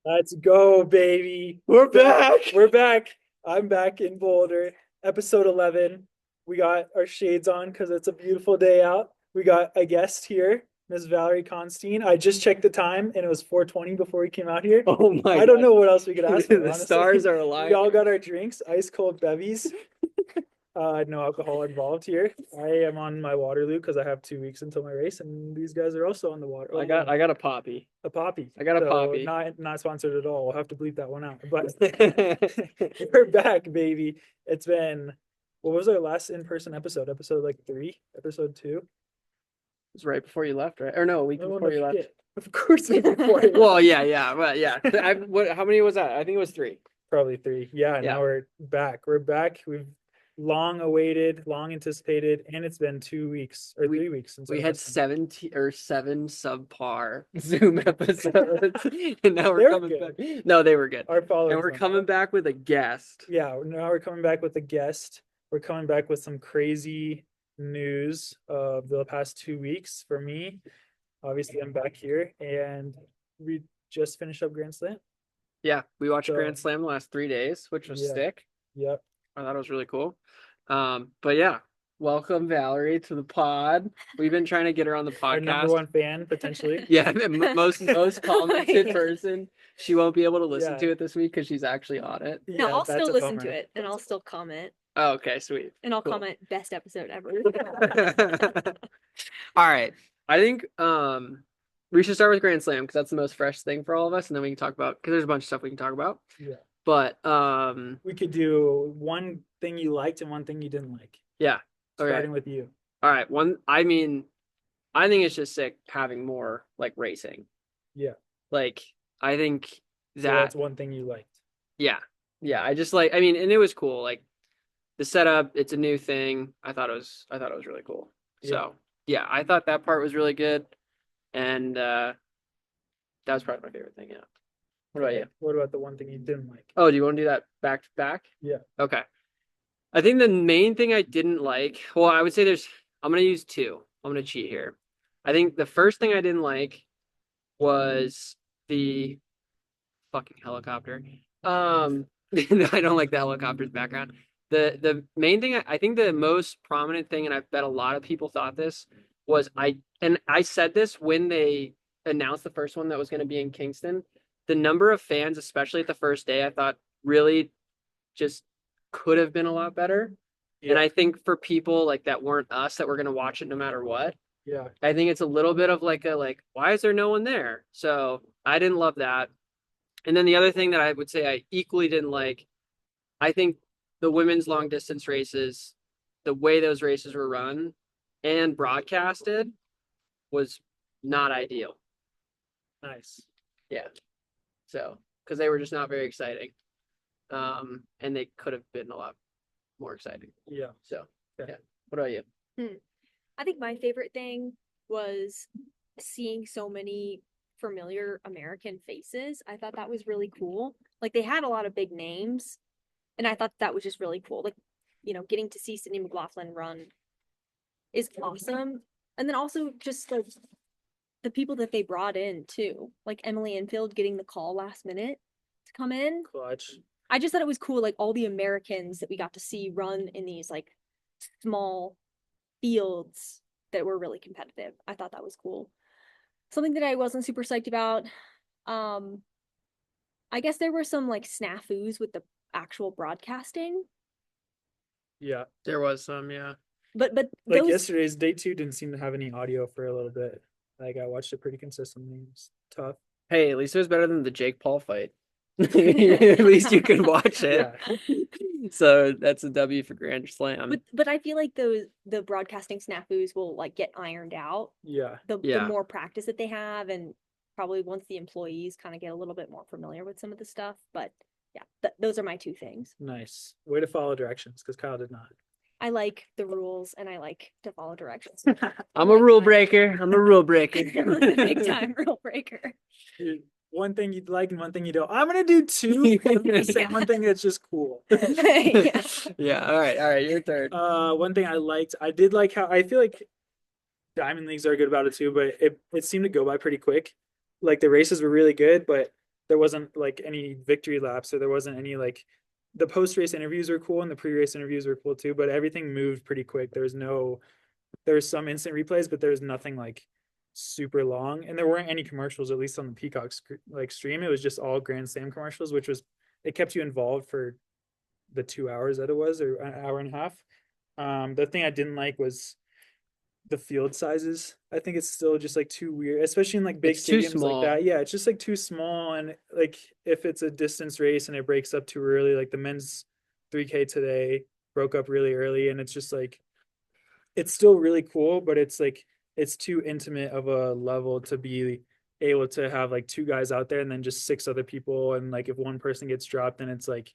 Let's go, baby. We're back. We're back. I'm back in Boulder. Episode 11. We got our shades on because it's a beautiful day out. We got a guest here, Miss Valerie Constien. I just checked the time and it was 4:20 before we came out here. Oh my I don't God. know what else we could ask for, The stars honestly. are We all aligning. got our drinks, ice cold bevies. No alcohol involved here. I am on my Waterloo because I have 2 weeks until my race, and these guys are also on the water. I Oh, got well, I got a poppy. a poppy. I got a So poppy. not sponsored at all. We'll have to bleep that one out. But we're back, baby. It's been what was our last in-person episode? Episode like three? Episode two? It's right before you left, right? Or no, a week Oh before no you left. shit. Of course it was before. Well, yeah, but yeah. How many was that? I think it was three. Probably three. Yeah, Yeah. now we're back. We're back. We've long awaited, long anticipated, and it's been 2 weeks or We 3 weeks since our we had last one. 17 or seven subpar Zoom episodes, and now we're They're coming back. good. No, they were good. Our And followers we're went coming up. back with a guest. Yeah, now we're coming back with a guest. We're coming back with some crazy news of the past 2 weeks for me. Obviously, I'm back here and we just finished up Grand Slam. Yeah, we watched So, Grand Slam the last 3 days, which was yeah, sick. yep. I thought it was really cool. But yeah, welcome Valerie to the pod. We've been trying to get her on the Our number podcast. one fan, potentially. Yeah, the most commented Yeah. person. She won't be able to listen Yeah, to it this week because she's actually on it. No, yeah, I'll that's still a listen to bummer. it and I'll still comment Oh, okay, sweet. and I'll Cool. comment best episode ever. All right. I think we should start with Grand Slam because that's the most fresh thing for all of us, and then we can talk about because there's a bunch of stuff we can talk about. Yeah. But We could do one thing you liked and one thing you didn't like, yeah. Okay. starting with you. All right. I mean, I think it's just sick having more like racing. Yeah. Like, I think So that, that's one thing you liked. yeah. Yeah. I just like, I mean, and it was cool. Like the setup, it's a new thing. I thought it was really cool. Yeah. So, yeah, I thought that part was really good. And that was probably my favorite thing. Yeah. What about you? What about the one thing you didn't like? Oh, do you want to do that back to back? Yeah. Okay. I think the main thing I didn't like, well, I would say I'm going to use two. I'm going to cheat here. I think the first thing I didn't like was the fucking helicopter. I don't like the helicopter's background. The main thing, I think the most prominent thing, and I bet a lot of people thought this, was and I said this when they announced the first one that was going to be in Kingston. The number of fans, especially at the first day, I thought really just could have been a lot better. And Yeah. I think for people like that weren't us that were going to watch it no matter what, Yeah. I think it's a little bit of like why is there no one there? So I didn't love that. And then the other thing that I would say I equally didn't like, I think the women's long distance races, the way those races were run and broadcasted was not ideal. Nice. Yeah. So, because they were just not very exciting. And they could have been a lot more exciting. Yeah. So, Okay. yeah. What about you? I think my favorite thing was seeing so many familiar American faces. I thought that was really cool. Like they had a lot of big names, and I thought that was just really cool. Like, getting to see Sydney McLaughlin run is awesome. And then also just like the people that they brought in too, like Emily Enfield getting the call last minute to come in. Clutch. I just thought it was cool, like all the Americans that we got to see run in these like small fields that were really competitive. I thought that was cool. Something that I wasn't super psyched about. Um, I guess there were some like snafus with the actual broadcasting, Yeah. There was some, yeah. but Like those yesterday's day two didn't seem to have any audio for a little bit. Like I watched it pretty consistently. It's tough. Hey, at least it was better than the Jake Paul fight. At least you could watch it. Yeah. So that's a W for Grand Slam. but I feel like the broadcasting snafus will like get ironed out Yeah. the Yeah. more practice that they have, and probably once the employees kind of get a little bit more familiar with some of the stuff. But yeah, those are my two things. Nice. Way to follow directions because Kyle did not. I like the rules and I like to follow directions. I'm a rule breaker. I'm a rule breaker. Big time rule breaker. Dude, one thing you'd like and one thing you don't. I'm gonna do two. Say one thing that's just cool. Yeah. Yeah. All right. Your turn. One thing I liked, I did like how I feel like Diamond Leagues are good about it too, but it seemed to go by pretty quick. Like the races were really good, but there wasn't like any victory laps, or there wasn't any like the post race interviews were cool and the pre race interviews were cool too, but everything moved pretty quick. There was some instant replays, but there was nothing like super long, and there weren't any commercials, at least on the Peacock like stream. It was just all Grand Slam commercials, which was it kept you involved for the 2 hours that it was, or an hour and a half. The thing I didn't like was the field sizes. I think it's still just like too weird, especially in like big It's too stadiums like small. that. Yeah, it's just like too small. And like if it's a distance race and it breaks up too early, like the men's 3K today broke up really early, and it's just like it's still really cool, but it's like it's too intimate of a level to be able to have like two guys out there and then just six other people. And like if one person gets dropped, then it's like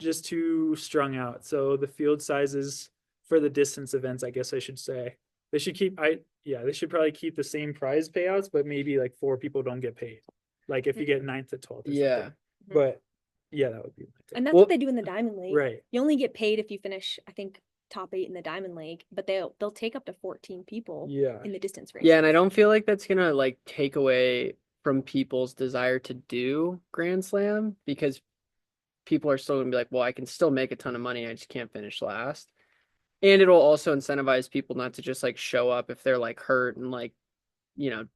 just too strung out. So the field sizes for the distance events, I guess I should say, they should keep they should probably keep the same prize payouts, but maybe like four people don't get paid. Like if you get ninth to 12th or Yeah. something. But yeah, that would be my And thing. that's Well- what they do in the Diamond League. Right. You only get paid if you finish, I think, top 8 in the Diamond League, but they'll take up to 14 people Yeah. in the distance race. Yeah, and I don't feel like that's gonna like take away from people's desire to do Grand Slam, because people are still gonna be like, well, I can still make a ton of money, I just can't finish last. And it'll also incentivize people not to just like show up if they're like hurt and like,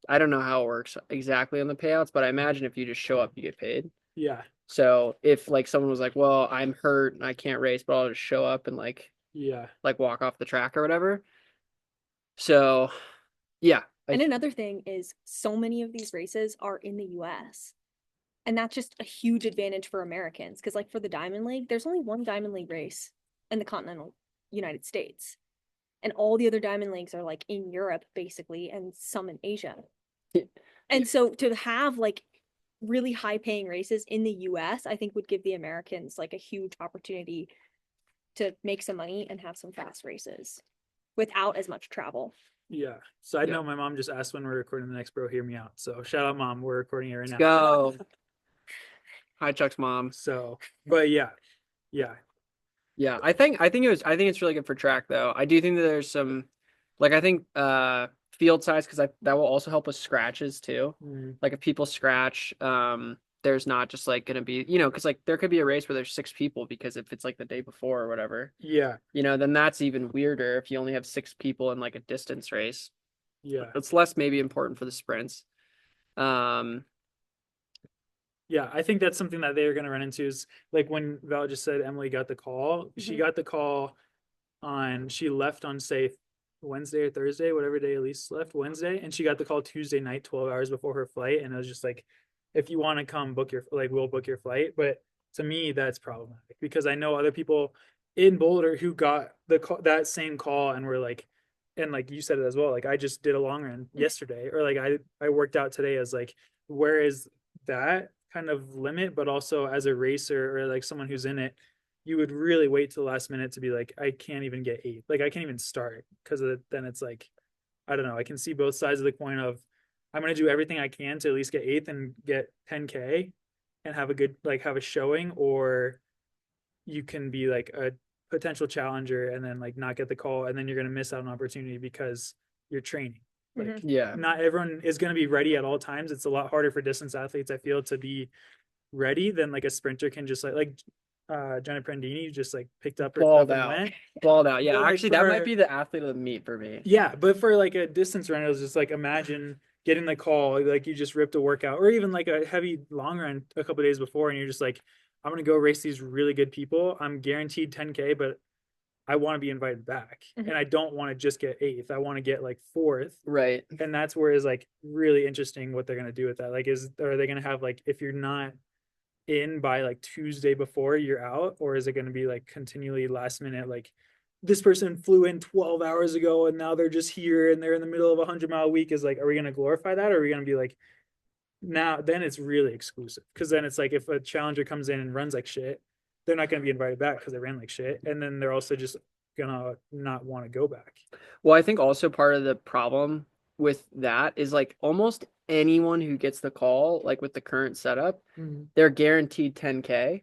I don't know how it works exactly on the payouts, but I imagine if you just show up, you get paid. Yeah. So if like someone was like, well, I'm hurt and I can't race, but I'll just show up and like Yeah. walk off the track or whatever. So yeah. And another thing is so many of these races are in the US. And that's just a huge advantage for Americans. Because like for the Diamond League, there's only one Diamond League race in the continental United States. And all the other Diamond Leagues are like in Europe, basically, and some in Asia. And so to have like really high paying races in the US, I think would give the Americans like a huge opportunity to make some money and have some fast races without as much travel. Yeah. Side Yeah. note, my mom just asked when we're recording the next Bro Hear Me Out. So shout out, Mom. We're recording it right Let's now. go. Hi, Chuck's mom. So, but yeah. Yeah, I think it's really good for track though. I do think that there's some, like, I think field size, because that will also help with scratches too. Mm. Like if people scratch, there's not just like gonna be, because like there could be a race where there's 6 people, because if it's like the day before or whatever, Yeah. then that's even weirder if you only have 6 people in like a distance race. Yeah. It's less maybe important for the sprints. Yeah, I think that's something that they're going to run into, is like when Val just said Emily got the call. She Mhm. got the call she left on, say, Wednesday or Thursday, whatever day Elise left, Wednesday. And she got the call Tuesday night, 12 hours before her flight. And it was just like, if you want to come we'll book your flight. But to me, that's problematic, because I know other people in Boulder who got that same call and were like, and like you said it as well, like I just did a long run yesterday, or like I worked out today, as like, where is that kind of limit? But also as a racer, or like someone who's in it, you would really wait till the last minute to be like, I can't even get 8th, like I can't even start, because then it's like, I don't know, I can see both sides of the coin of, I'm going to do everything I can to at least get 8th and get 10K and have a good, like have a showing, or you can be like a potential challenger and then like not get the call, and then you're going to miss out on opportunity because you're training. Like Mhm. Yeah. not everyone is going to be ready at all times. It's a lot harder for distance athletes, I feel, to be ready than like a sprinter can just like Jenna Prandini just like picked up her Balled stuff and out. went. Balled out. Yeah, But, like, actually, that might for- be the athlete of the meet for me. Yeah, but for like a distance run, it was just like, imagine getting the call, like you just ripped a workout, or even like a heavy long run a couple days before, and you're just like, I'm gonna go race these really good people. I'm guaranteed 10K, but I want to be invited back, Mhm. and I don't want to just get 8th. I want to get like 4th, Right. and that's where is like really interesting what they're gonna do with that. Like, are they gonna have like, if you're not in by like Tuesday before, you're out, or is it gonna be like continually last minute, like this person flew in 12 hours ago and now they're just here and they're in the middle of a 100-mile week? Is like, are we gonna glorify that, or are we gonna be like, now then it's really exclusive? Because then it's like, if a challenger comes in and runs like shit, they're not going to be invited back because they ran like shit, and then they're also just gonna not want to go back. Well, I think also part of the problem with that is like almost anyone who gets the call, like with the current setup, they're guaranteed 10K.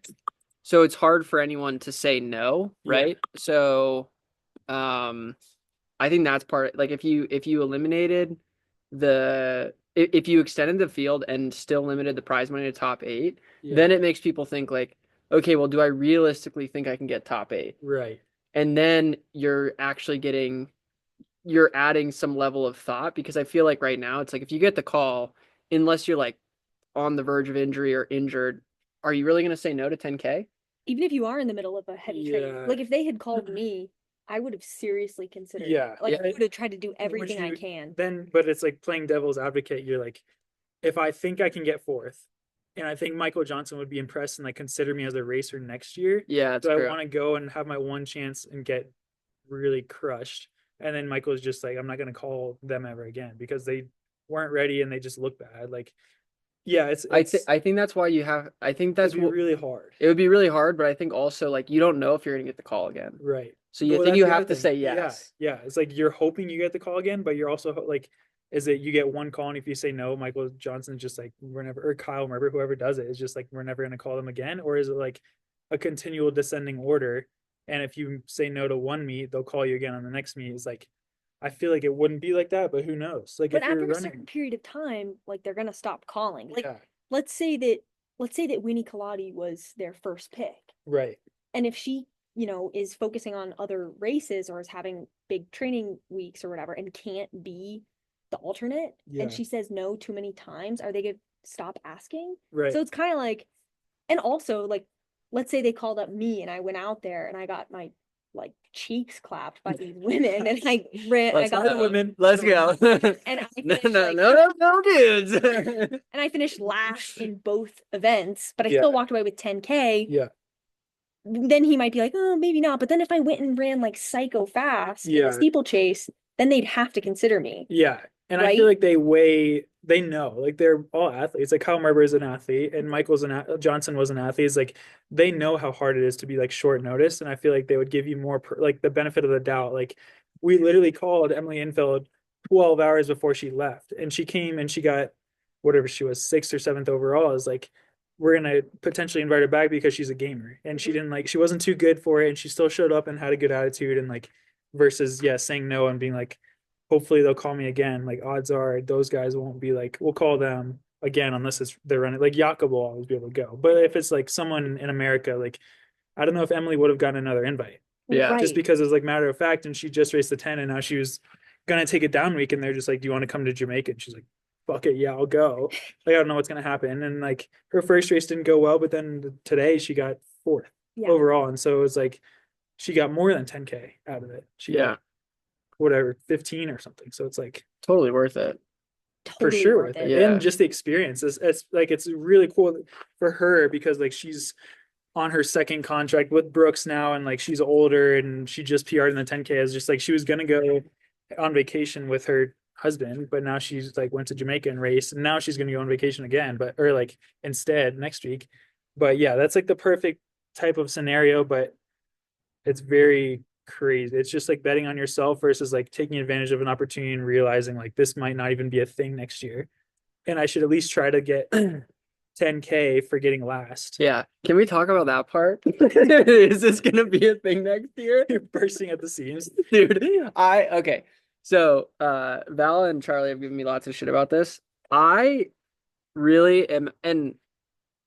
So it's hard for anyone to say no, Yeah. right? So I think that's part, like if you eliminated the if you extended the field and still limited the prize money to top 8, Yeah. then it makes people think like, okay, well, do I realistically think I can get top 8? Right. And then you're adding some level of thought, because I feel like right now it's like if you get the call, unless you're like on the verge of injury or injured, are you really going to say no to 10K? Even if you are in the middle of a heavy training, Yeah. like if they had called me, I would have seriously considered it. Yeah. Like Yeah. I would have tried to do Would everything I you can. then? But it's like playing devil's advocate. You're like, if I think I can get fourth, and I think Michael Johnson would be impressed and like consider me as a racer next year, Yeah, that's do I true. want to go and have my one chance and get really crushed? And then Michael's just like, I'm not gonna call them ever again because they weren't ready and they just look bad. Like, yeah, I think that's why I think it'd that's be what really hard. it would be really hard, but I think also like you don't know if you're going to get the call again. Right. So you Well, think that's you the other have to thing. say Yeah. yes. Yeah. It's like you're hoping you get the call again, but you're also like, is it you get one call and if you say no, Michael Johnson's just like, we're never, or Kyle Merber, whoever does it, is just like, we're never going to call them again? Or is it like a continual descending order? And if you say no to one meet, they'll call you again on the next meet. It's like, I feel like it wouldn't be like that, but who knows? Like But if you're after a certain running, period of time, like they're gonna stop calling. Like yeah, let's say that Winnie Colati was their first pick. right, And if she, is focusing on other races or is having big training weeks or whatever and can't be the alternate yeah, and she says no too many times, are they going to stop asking? right, So it's kind of like, and also like, let's say they called up me and I went out there and I got my like cheeks clapped by these women and I ran, I Let's got not women. Let's go. and I No, finished no, like, no, no, no, dudes. and I finished last in both events, but I Yeah. still walked away with 10K. Yeah, Then he might be like, oh, maybe not. But then if I went and ran like psycho fast in yeah, the steeplechase, then they'd have to consider me. yeah. And I feel Right? like they know, like they're all athletes. Like Kyle Merber is an athlete, and Johnson was an athlete. It's like they know how hard it is to be like short notice, and I feel like they would give you more like the benefit of the doubt. Like we literally called Emily Infeld 12 hours before she left, and she came and she got whatever she was, sixth or seventh overall. Is like we're gonna potentially invite her back because she's a gamer, and she didn't like she wasn't too good for it, and she still showed up and had a good attitude, and like versus saying no and being like hopefully they'll call me again. Like odds are those guys won't be like, we'll call them again unless they're running. Like Jakob will always be able to go. But if it's like someone in America, like I don't know if Emily would have gotten another invite. Yeah. Just Right. because it was like matter of fact, and she just raced the 10 and now she was gonna take a down week and they're just like, do you want to come to Jamaica? And she's like, fuck it, yeah, I'll go. Like I don't know what's gonna happen. And like her first race didn't go well, but then today she got fourth Yeah. overall. And so it was like she got more than 10K out of it. She Yeah, got whatever 15 or something. So it's like totally worth it. for Totally sure worth with it. it. Yeah. And just the experience. It's like it's really cool for her because like she's on her second contract with Brooks now and like she's older and she just PR'd in the 10K as just like she was gonna go on vacation with her husband, but now she's like went to Jamaica and raced and now she's gonna go on vacation again, but or like instead next week. But yeah, that's like the perfect type of scenario, but it's very crazy. It's just like betting on yourself versus like taking advantage of an opportunity and realizing like this might not even be a thing next year. And I should at least try to get 10K for getting last. Yeah. Can we talk about that part? Is this gonna be a thing next year? You're bursting at the seams. Dude, okay. So Val and Charlie have given me lots of shit about this. I really am, and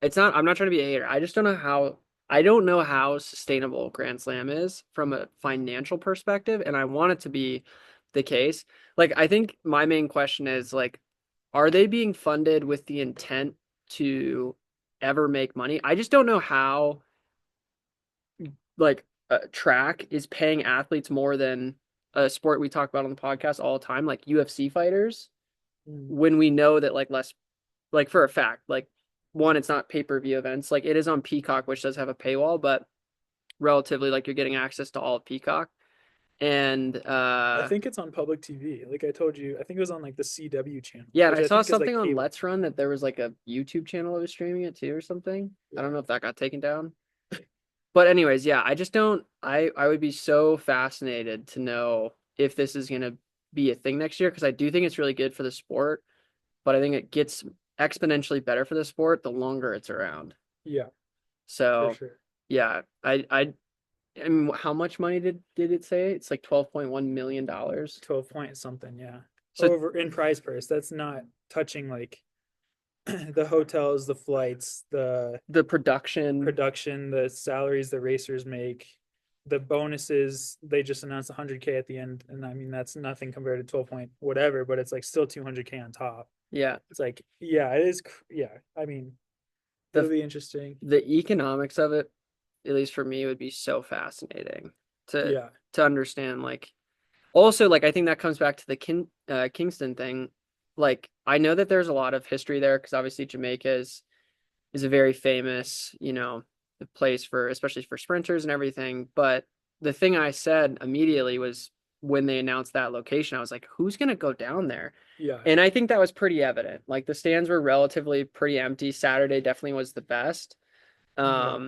I'm not trying to be a hater. I don't know how sustainable Grand Slam is from a financial perspective, and I want it to be the case. Like, I think my main question is like, are they being funded with the intent to ever make money? I just don't know how like track is paying athletes more than a sport we talk about on the podcast all the time, like UFC fighters, when we know that like less, like for a fact, like one, it's not pay-per-view events. Like it is on Peacock, which does have a paywall, but relatively like you're getting access to all of Peacock. And I think it's on public TV. Like I told you, I think it was on like the CW channel. yeah, and which I saw think is, like, something on cable. Let's Run that there was like a YouTube channel that was streaming it too or something. I don't know if that got taken down. But anyways, yeah, I just don't I would be so fascinated to know if this is gonna be a thing next year because I do think it's really good for the sport, but I think it gets exponentially better for the sport the longer it's around. Yeah, for So sure. yeah, I mean how much money did it say? It's like $12.1 million. 12 point something, yeah. So over in prize purse. That's not touching like the hotels, the flights, the the production, production, the salaries the racers make, the bonuses. They just announced 100K at the end, and I mean that's nothing compared to 12 point whatever, but it's like still 200K on top. yeah, It's like yeah, it is. Yeah, I mean it'll the be interesting. the economics of it, at least for me, would be so fascinating to Yeah, to understand. Like, also, like I think that comes back to the Kingston thing. Like, I know that there's a lot of history there because obviously Jamaica is a very famous, place for especially for sprinters and everything. But the thing I said immediately was when they announced that location, I was like, who's gonna go down there? yeah, And I think that was pretty evident. Like the stands were relatively pretty empty. Saturday definitely was the best. yeah,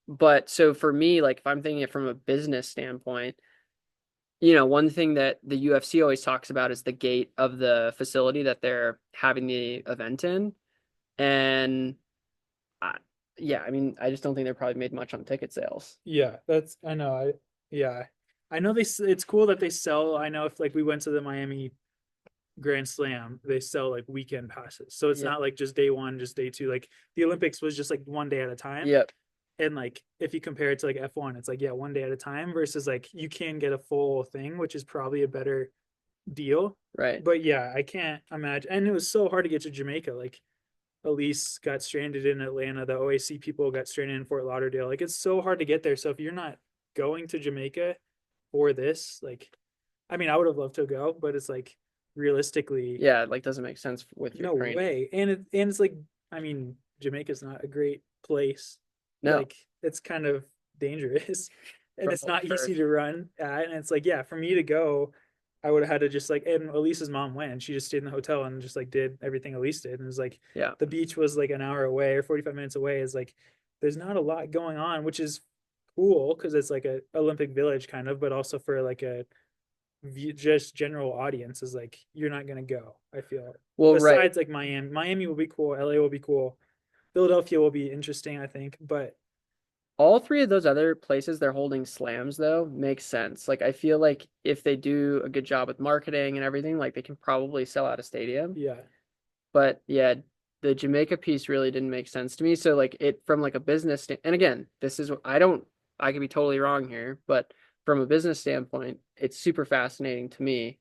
But so for me, like if I'm thinking it from a business standpoint, one thing that the UFC always talks about is the gate of the facility that they're having the event in. And I, yeah, I mean, I just don't think they're probably made much on ticket sales. yeah. That's I know. Yeah, I know It's cool that they sell. I know if like we went to the Miami Grand Slam, they sell like weekend passes. So it's Yeah. not like just day one, just day two. Like the Olympics was just like one day at a time. Yep. And like if you compare it to like F1, it's like yeah, one day at a time versus like you can get a full thing, which is probably a better deal. Right. But yeah, I can't imagine. And it was so hard to get to Jamaica. Like Elise got stranded in Atlanta. The OAC people got stranded in Fort Lauderdale. Like it's so hard to get there. So if you're not going to Jamaica for this, like, I mean, I would have loved to go, but it's like realistically, Yeah, it like doesn't make sense with your no training. way. And it's like, I mean, Jamaica's not a great place. No, Like it's kind of dangerous and from it's what not I've easy heard. to run at. And it's like, yeah, for me to go, I would have had to just like, and Elise's mom went. She just stayed in the hotel and just like did everything Elise did. And it was like Yeah. the beach was like an hour away or 45 minutes away. Is like there's not a lot going on, which is cool because it's like a Olympic Village kind of, but also for like a just general audience is like you're not gonna go. I feel Well, right. besides like Miami will be cool, LA will be cool, Philadelphia will be interesting, I think. But All three of those other places they're holding slams though makes sense. Like I feel like if they do a good job with marketing and everything, like they can probably sell out a stadium. yeah, But yeah, the Jamaica piece really didn't make sense to me. So like it from like a and again, this is I could be totally wrong here, but from a business standpoint, it's super fascinating to me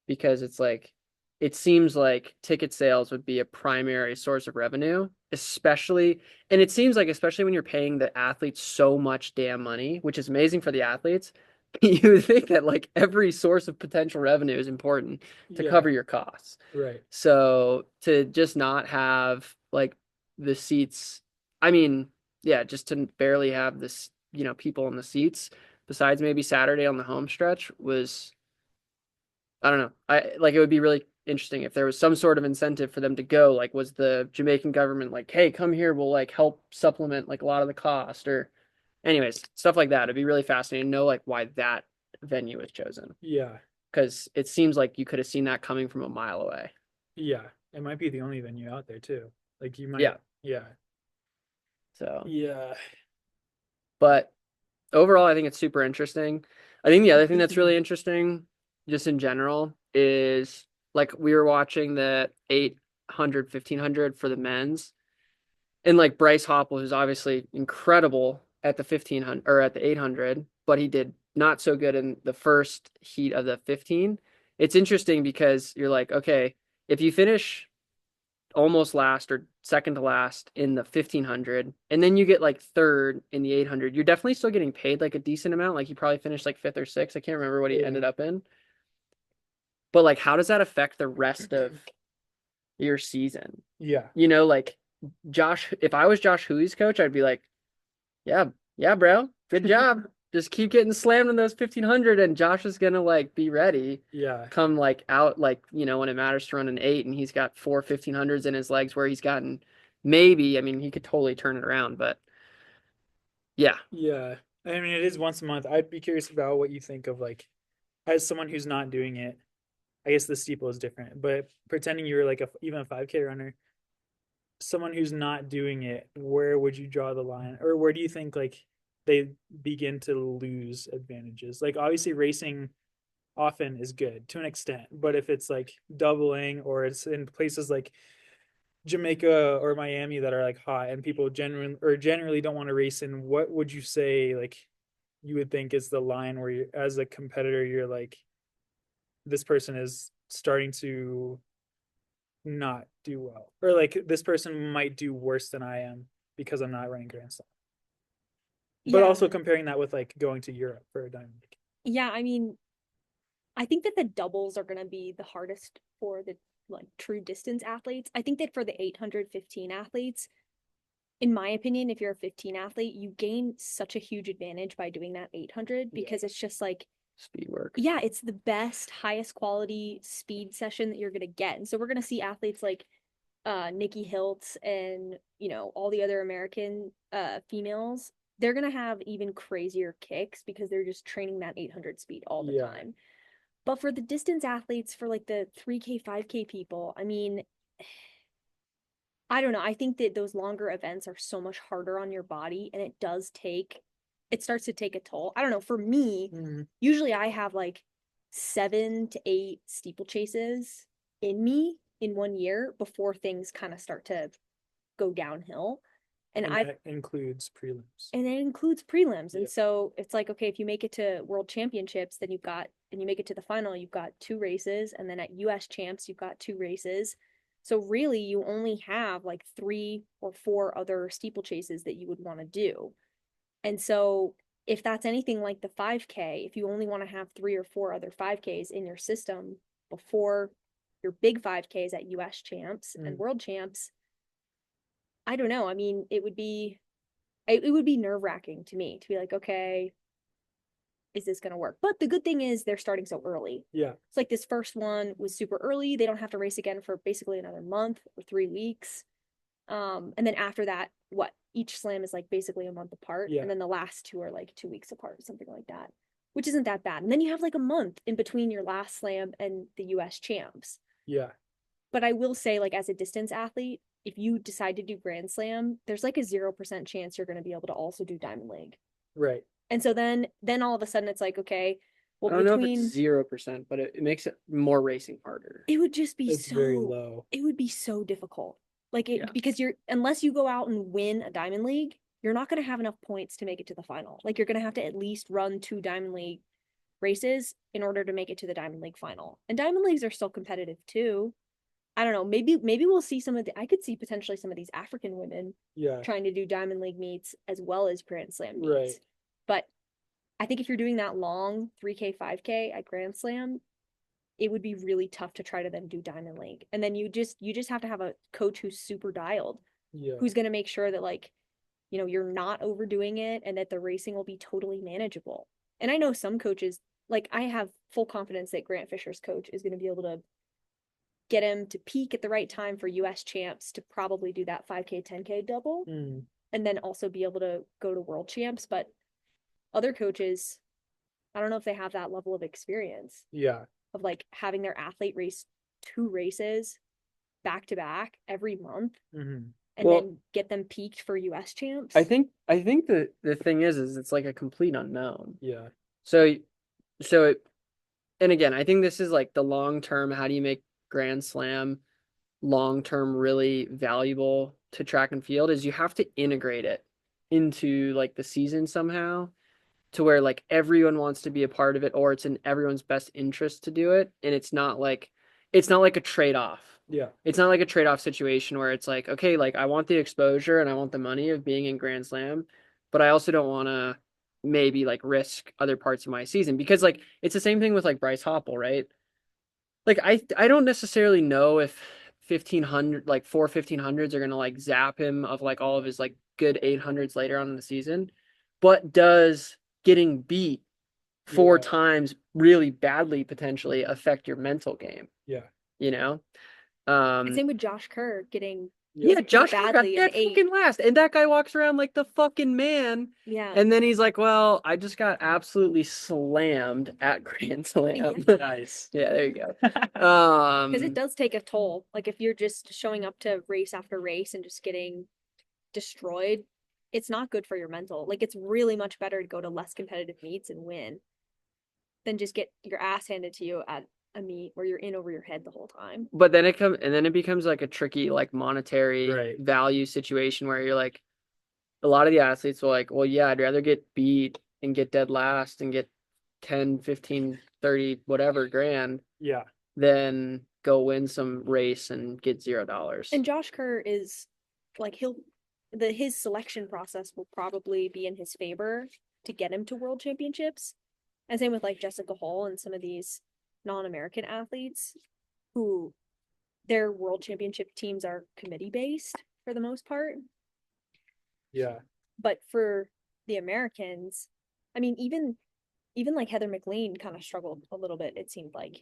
because it's like it seems like ticket sales would be a primary source of revenue, especially and it seems like especially when you're paying the athletes so much damn money, which is amazing for the athletes, you would think that like every source of potential revenue is important to yeah, cover your costs. right, So to just not have like the seats, I mean, yeah, just to barely have this, people in the seats besides maybe Saturday on the home stretch was I don't know. I like it would be really interesting if there was some sort of incentive for them to go. Like, was the Jamaican government like, "Hey, come here, we'll like help supplement like a lot of the cost," or, anyways, stuff like that. It'd be really fascinating to know like why that venue was chosen yeah, because it seems like you could have seen that coming from a mile away. yeah. It might be the only venue out there too. Like you might, Yeah. yeah, So, yeah, but overall, I think it's super interesting. I think the other thing that's really interesting, just in general, is like we were watching the 800, 1500 for the men's. And like Bryce Hoppel, who's obviously incredible at the 1500 or at the 800, but he did not so good in the first heat of the 15. It's interesting because you're like, okay, if you finish almost last or second to last in the 1500 and then you get like third in the 800, you're definitely still getting paid like a decent amount. Like he probably finished like fifth or sixth. I can't remember what he yeah, ended up in. But like, how does that affect the rest of your season? yeah, Like if I was Josh Huey's coach, I'd be like, yeah, yeah, bro, good job. Just keep getting slammed in those 1500 and Josh is gonna like be ready yeah, come like out like when it matters to run an 8 and he's got 4 1500s in his legs where he's gotten maybe, I mean, he could totally turn it around, but yeah. yeah. I mean, it is once a month. I'd be curious about what you think of like as someone who's not doing it. I guess the steeple is different, but pretending you were like even a 5K runner, someone who's not doing it, where would you draw the line, or where do you think like they begin to lose advantages? Like obviously racing often is good to an extent. But if it's like doubling or it's in places like Jamaica or Miami that are like hot and people generally don't want to race in, what would you say like you would think is the line where you as a competitor you're like this person is starting to not do well, or like this person might do worse than I am because I'm not running Grand Slam. But Yeah. also comparing that with like going to Europe for a Diamond League. Yeah, I mean, I think that the doubles are going to be the hardest for the like true distance athletes. I think that for the 815 athletes, in my opinion, if you're a 15 athlete, you gain such a huge advantage by doing that 800 because it's just like Speed work. yeah, it's the best, highest quality speed session that you're going to get. And so we're going to see athletes like Nikki Hiltz and, you know, all the other American females. They're going to have even crazier kicks because they're just training that 800 speed all the time. But for the distance athletes, for like the 3K, 5K people, I mean, I don't know. I think that those longer events are so much harder on your body and it starts to take a toll. I don't know. For me, usually I have like 7 to 8 steeplechases in me in 1 year before things kind of start to go downhill. And that includes prelims. And it includes prelims. And so it's like, okay, if you make it to world championships, then and you make it to the final, you've got 2 races. And then at US champs, you've got 2 races. So really you only have like 3 or 4 other steeplechases that you would want to do. And so if that's anything like the 5K, if you only want to have 3 or 4 other 5Ks in your system before your big 5Ks at US champs and world champs, I don't know. I mean, it would be nerve-wracking to me to be like, okay, is this going to work? But the good thing is they're starting so early. Yeah. It's like this first one was super early. They don't have to race again for basically another month or 3 weeks. And then after that, each slam is like basically a month apart. Yeah. And then the last 2 are like 2 weeks apart, something like that, which isn't that bad. And then you have like a month in between your last slam and the US champs. Yeah. But I will say, like, as a distance athlete, if you decide to do Grand Slam, there's like a 0% chance you're going to be able to also do Diamond League. Right. And so then all of a sudden it's like, okay, well, I don't know if it's 0%, but it makes it more racing harder. It would just be very low. It would be so difficult. Like because unless you go out and win a Diamond League, you're not going to have enough points to make it to the final. Like you're going to have to at least run 2 Diamond League races in order to make it to the Diamond League final. And Diamond Leagues are still competitive too. I don't know. Maybe we'll see I could see potentially some of these African women trying to do Diamond League meets as well as Grand Slam meets. Right. But I think if you're doing that long 3K, 5K at Grand Slam, it would be really tough to try to then do Diamond League. And then you just have to have a coach who's super dialed, who's going to make sure that like, you know, you're not overdoing it and that the racing will be totally manageable. And I know some coaches, like I have full confidence that Grant Fisher's coach is going to be able to get him to peak at the right time for US champs to probably do that 5K, 10K double. And then also be able to go to world champs. But other coaches, I don't know if they have that level of experience. Yeah. Of like having their athlete race 2 races back to back every month. And then get them peaked for US champs. I think the thing is it's like a complete unknown. Yeah. So and again, I think this is like the long term, how do you make Grand Slam long term really valuable to track and field, is you have to integrate it into like the season somehow to where like everyone wants to be a part of it, or it's in everyone's best interest to do it, and it's not like a trade-off. Yeah. It's not like a trade-off situation where it's like, okay, like I want the exposure and I want the money of being in Grand Slam, but I also don't want to maybe like risk other parts of my season, because like it's the same thing with like Bryce Hoppel, right? Like I don't necessarily know if 1500 like 4 1500s are going to like zap him of like all of his like good 800s later on in the season, but does getting beat 4 times really badly potentially affect your mental game? Yeah. You know? Same with Josh Kerr getting Josh Kerr got badly in dead fucking last, and that guy walks around like the fucking man. Yeah. And then he's like, well, I just got absolutely slammed at Grand Slam. Nice. Yeah, there you go. Because it does take a toll. Like if you're just showing up to race after race and just getting destroyed, it's not good for your mental. Like it's really much better to go to less competitive meets and win than just get your ass handed to you at a meet where you're in over your head the whole time. But then it becomes like a tricky like monetary Right. value situation where you're like, a lot of the athletes will like, well, yeah, I'd rather get beat and get dead last and get 10, 15, 30, whatever grand Yeah. than go win some race and get $0. And Josh Kerr is like his selection process will probably be in his favor to get him to world championships. And same with like Jessica Hull and some of these non-American athletes who their world championship teams are committee based for the most part. Yeah. But for the Americans, I mean, even like Heather McLean kind of struggled a little bit, it seemed like.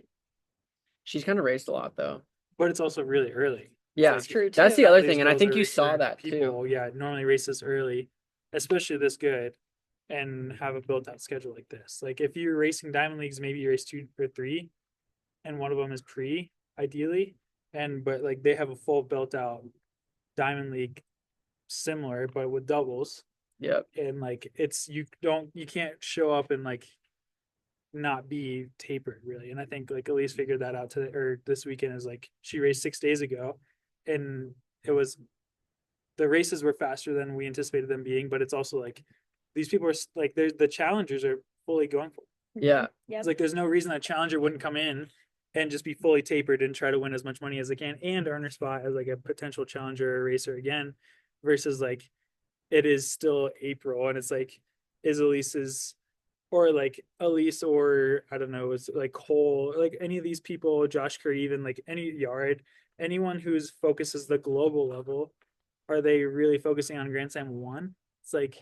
She's kind of raced a lot though. But it's also really early. Yeah, That's true too. that's the other These thing, and I girls think are you saw racing that people, too. Yeah, normally race this early, especially this good, and have a built out schedule like this. Like if you're racing diamond leagues, maybe you race 2 or 3, and one of them is pre, ideally. But like they have a full built out diamond league similar, but with doubles. Yep. And like you can't show up and like not be tapered really. And I think like Elise figured that out this weekend. Is like she raced 6 days ago, and it was the races were faster than we anticipated them being, but it's also like these people are like the challengers are fully going for it. Yeah. Yeah. It's like there's no reason that challenger wouldn't come in and just be fully tapered and try to win as much money as they can and earn their spot as like a potential challenger racer again, versus like it is still April and it's like is Elise's or like Elise or I don't know, is like Cole, like any of these people, Josh Curry, even like any Yard, anyone whose focus is the global level, are they really focusing on Grand Slam 1? It's like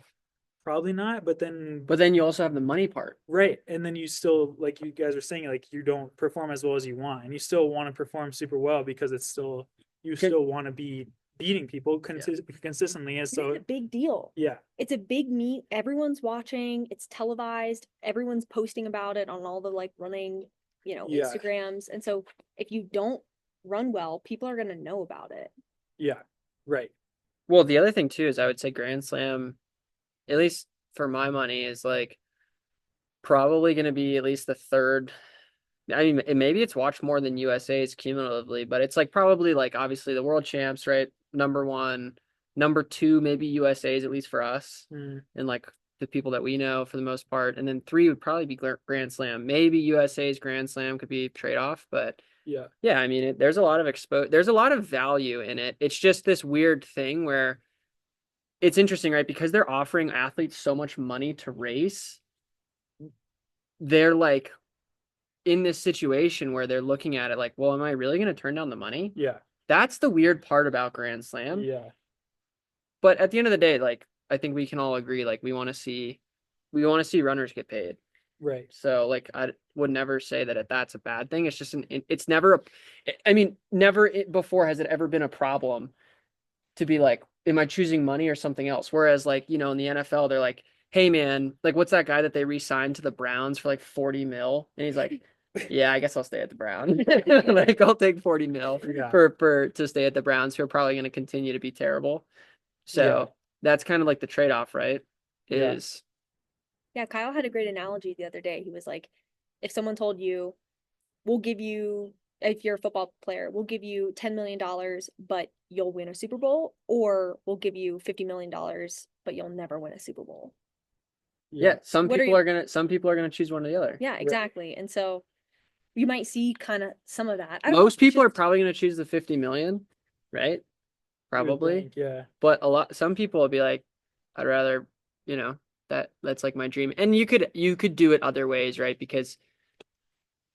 probably not, but then you also have the money part. right, and then you still, like you guys were saying, like you don't perform as well as you want, and you still want to perform super well because it's still you still want to be beating people consistently, and so it's a big deal. Yeah, it's a big meet. Everyone's watching. It's televised. Everyone's posting about it on all the like running, Instagrams. And so if you don't run well, people are gonna know about it. Yeah, right. Well, the other thing too is I would say Grand Slam, at least for my money, is like probably going to be at least the third. I mean, maybe it's watched more than USA's cumulatively, but it's like probably like obviously the world champs, right? Number 1, number 2, maybe USA's at least for us and like the people that we know for the most part. And then 3 would probably be Grand Slam. Maybe USA's Grand Slam could be trade off, but yeah, I mean, there's a lot of there's a lot of value in it. It's just this weird thing where it's interesting, right? Because they're offering athletes so much money to race. They're like in this situation where they're looking at it like, well, am I really going to turn down the money? Yeah. That's the weird part about Grand Slam. Yeah. But at the end of the day, like, I think we can all agree, like, we want to see runners get paid. Right. So, like, I would never say that that's a bad thing. It's just it's never never before has it ever been a problem to be like, am I choosing money or something else? Whereas, like, in the NFL, they're like, hey, man, like, what's that guy that they re-signed to the Browns for like 40 mil? And he's like, yeah, I guess I'll stay at the Browns. Like, I'll take 40 mil for to stay at the Browns, who are probably going to continue to be terrible. So that's kind of like the trade-off, right? Yeah, Kyle had a great analogy the other day. He was like, if someone told you, if you're a football player, we'll give you $10 million, but you'll win a Super Bowl, or we'll give you $50 million, but you'll never win a Super Bowl. Yeah, some people are gonna choose one or the other. Yeah, exactly. Right. And so you might see kind of some of that. Most people are probably gonna choose the 50 million, right? Probably. Yeah. But some people will be like, I'd rather, that's like my dream. And you could do it other ways, right? Because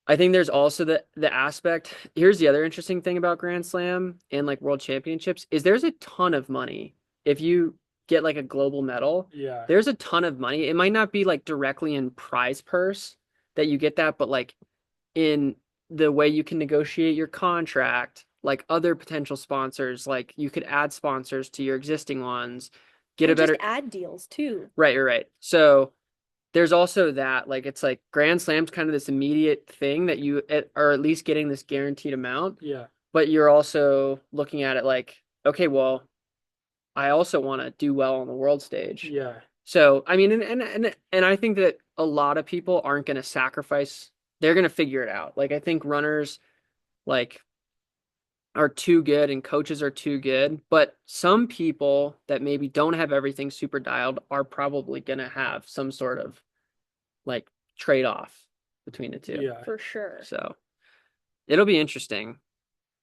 I think there's also the aspect. Here's the other interesting thing about Grand Slam and like World Championships is there's a ton of money. If you get like a global medal, there's a ton of money. It might not be like directly in prize purse that you get that, but like in the way you can negotiate your contract, like other potential sponsors, like you could add sponsors to your existing ones, get a better just add deals too. Right. So there's also that, like, it's like Grand Slam's kind of this immediate thing that you are at least getting this guaranteed amount. Yeah. But you're also looking at it like, okay, well, I also want to do well on the world stage. Yeah. So, I mean, and I think that a lot of people aren't going to sacrifice. They're going to figure it out. Like I think runners like are too good and coaches are too good, but some people that maybe don't have everything super dialed are probably going to have some sort of like trade-off between the two. Yeah. For sure. So, it'll be interesting.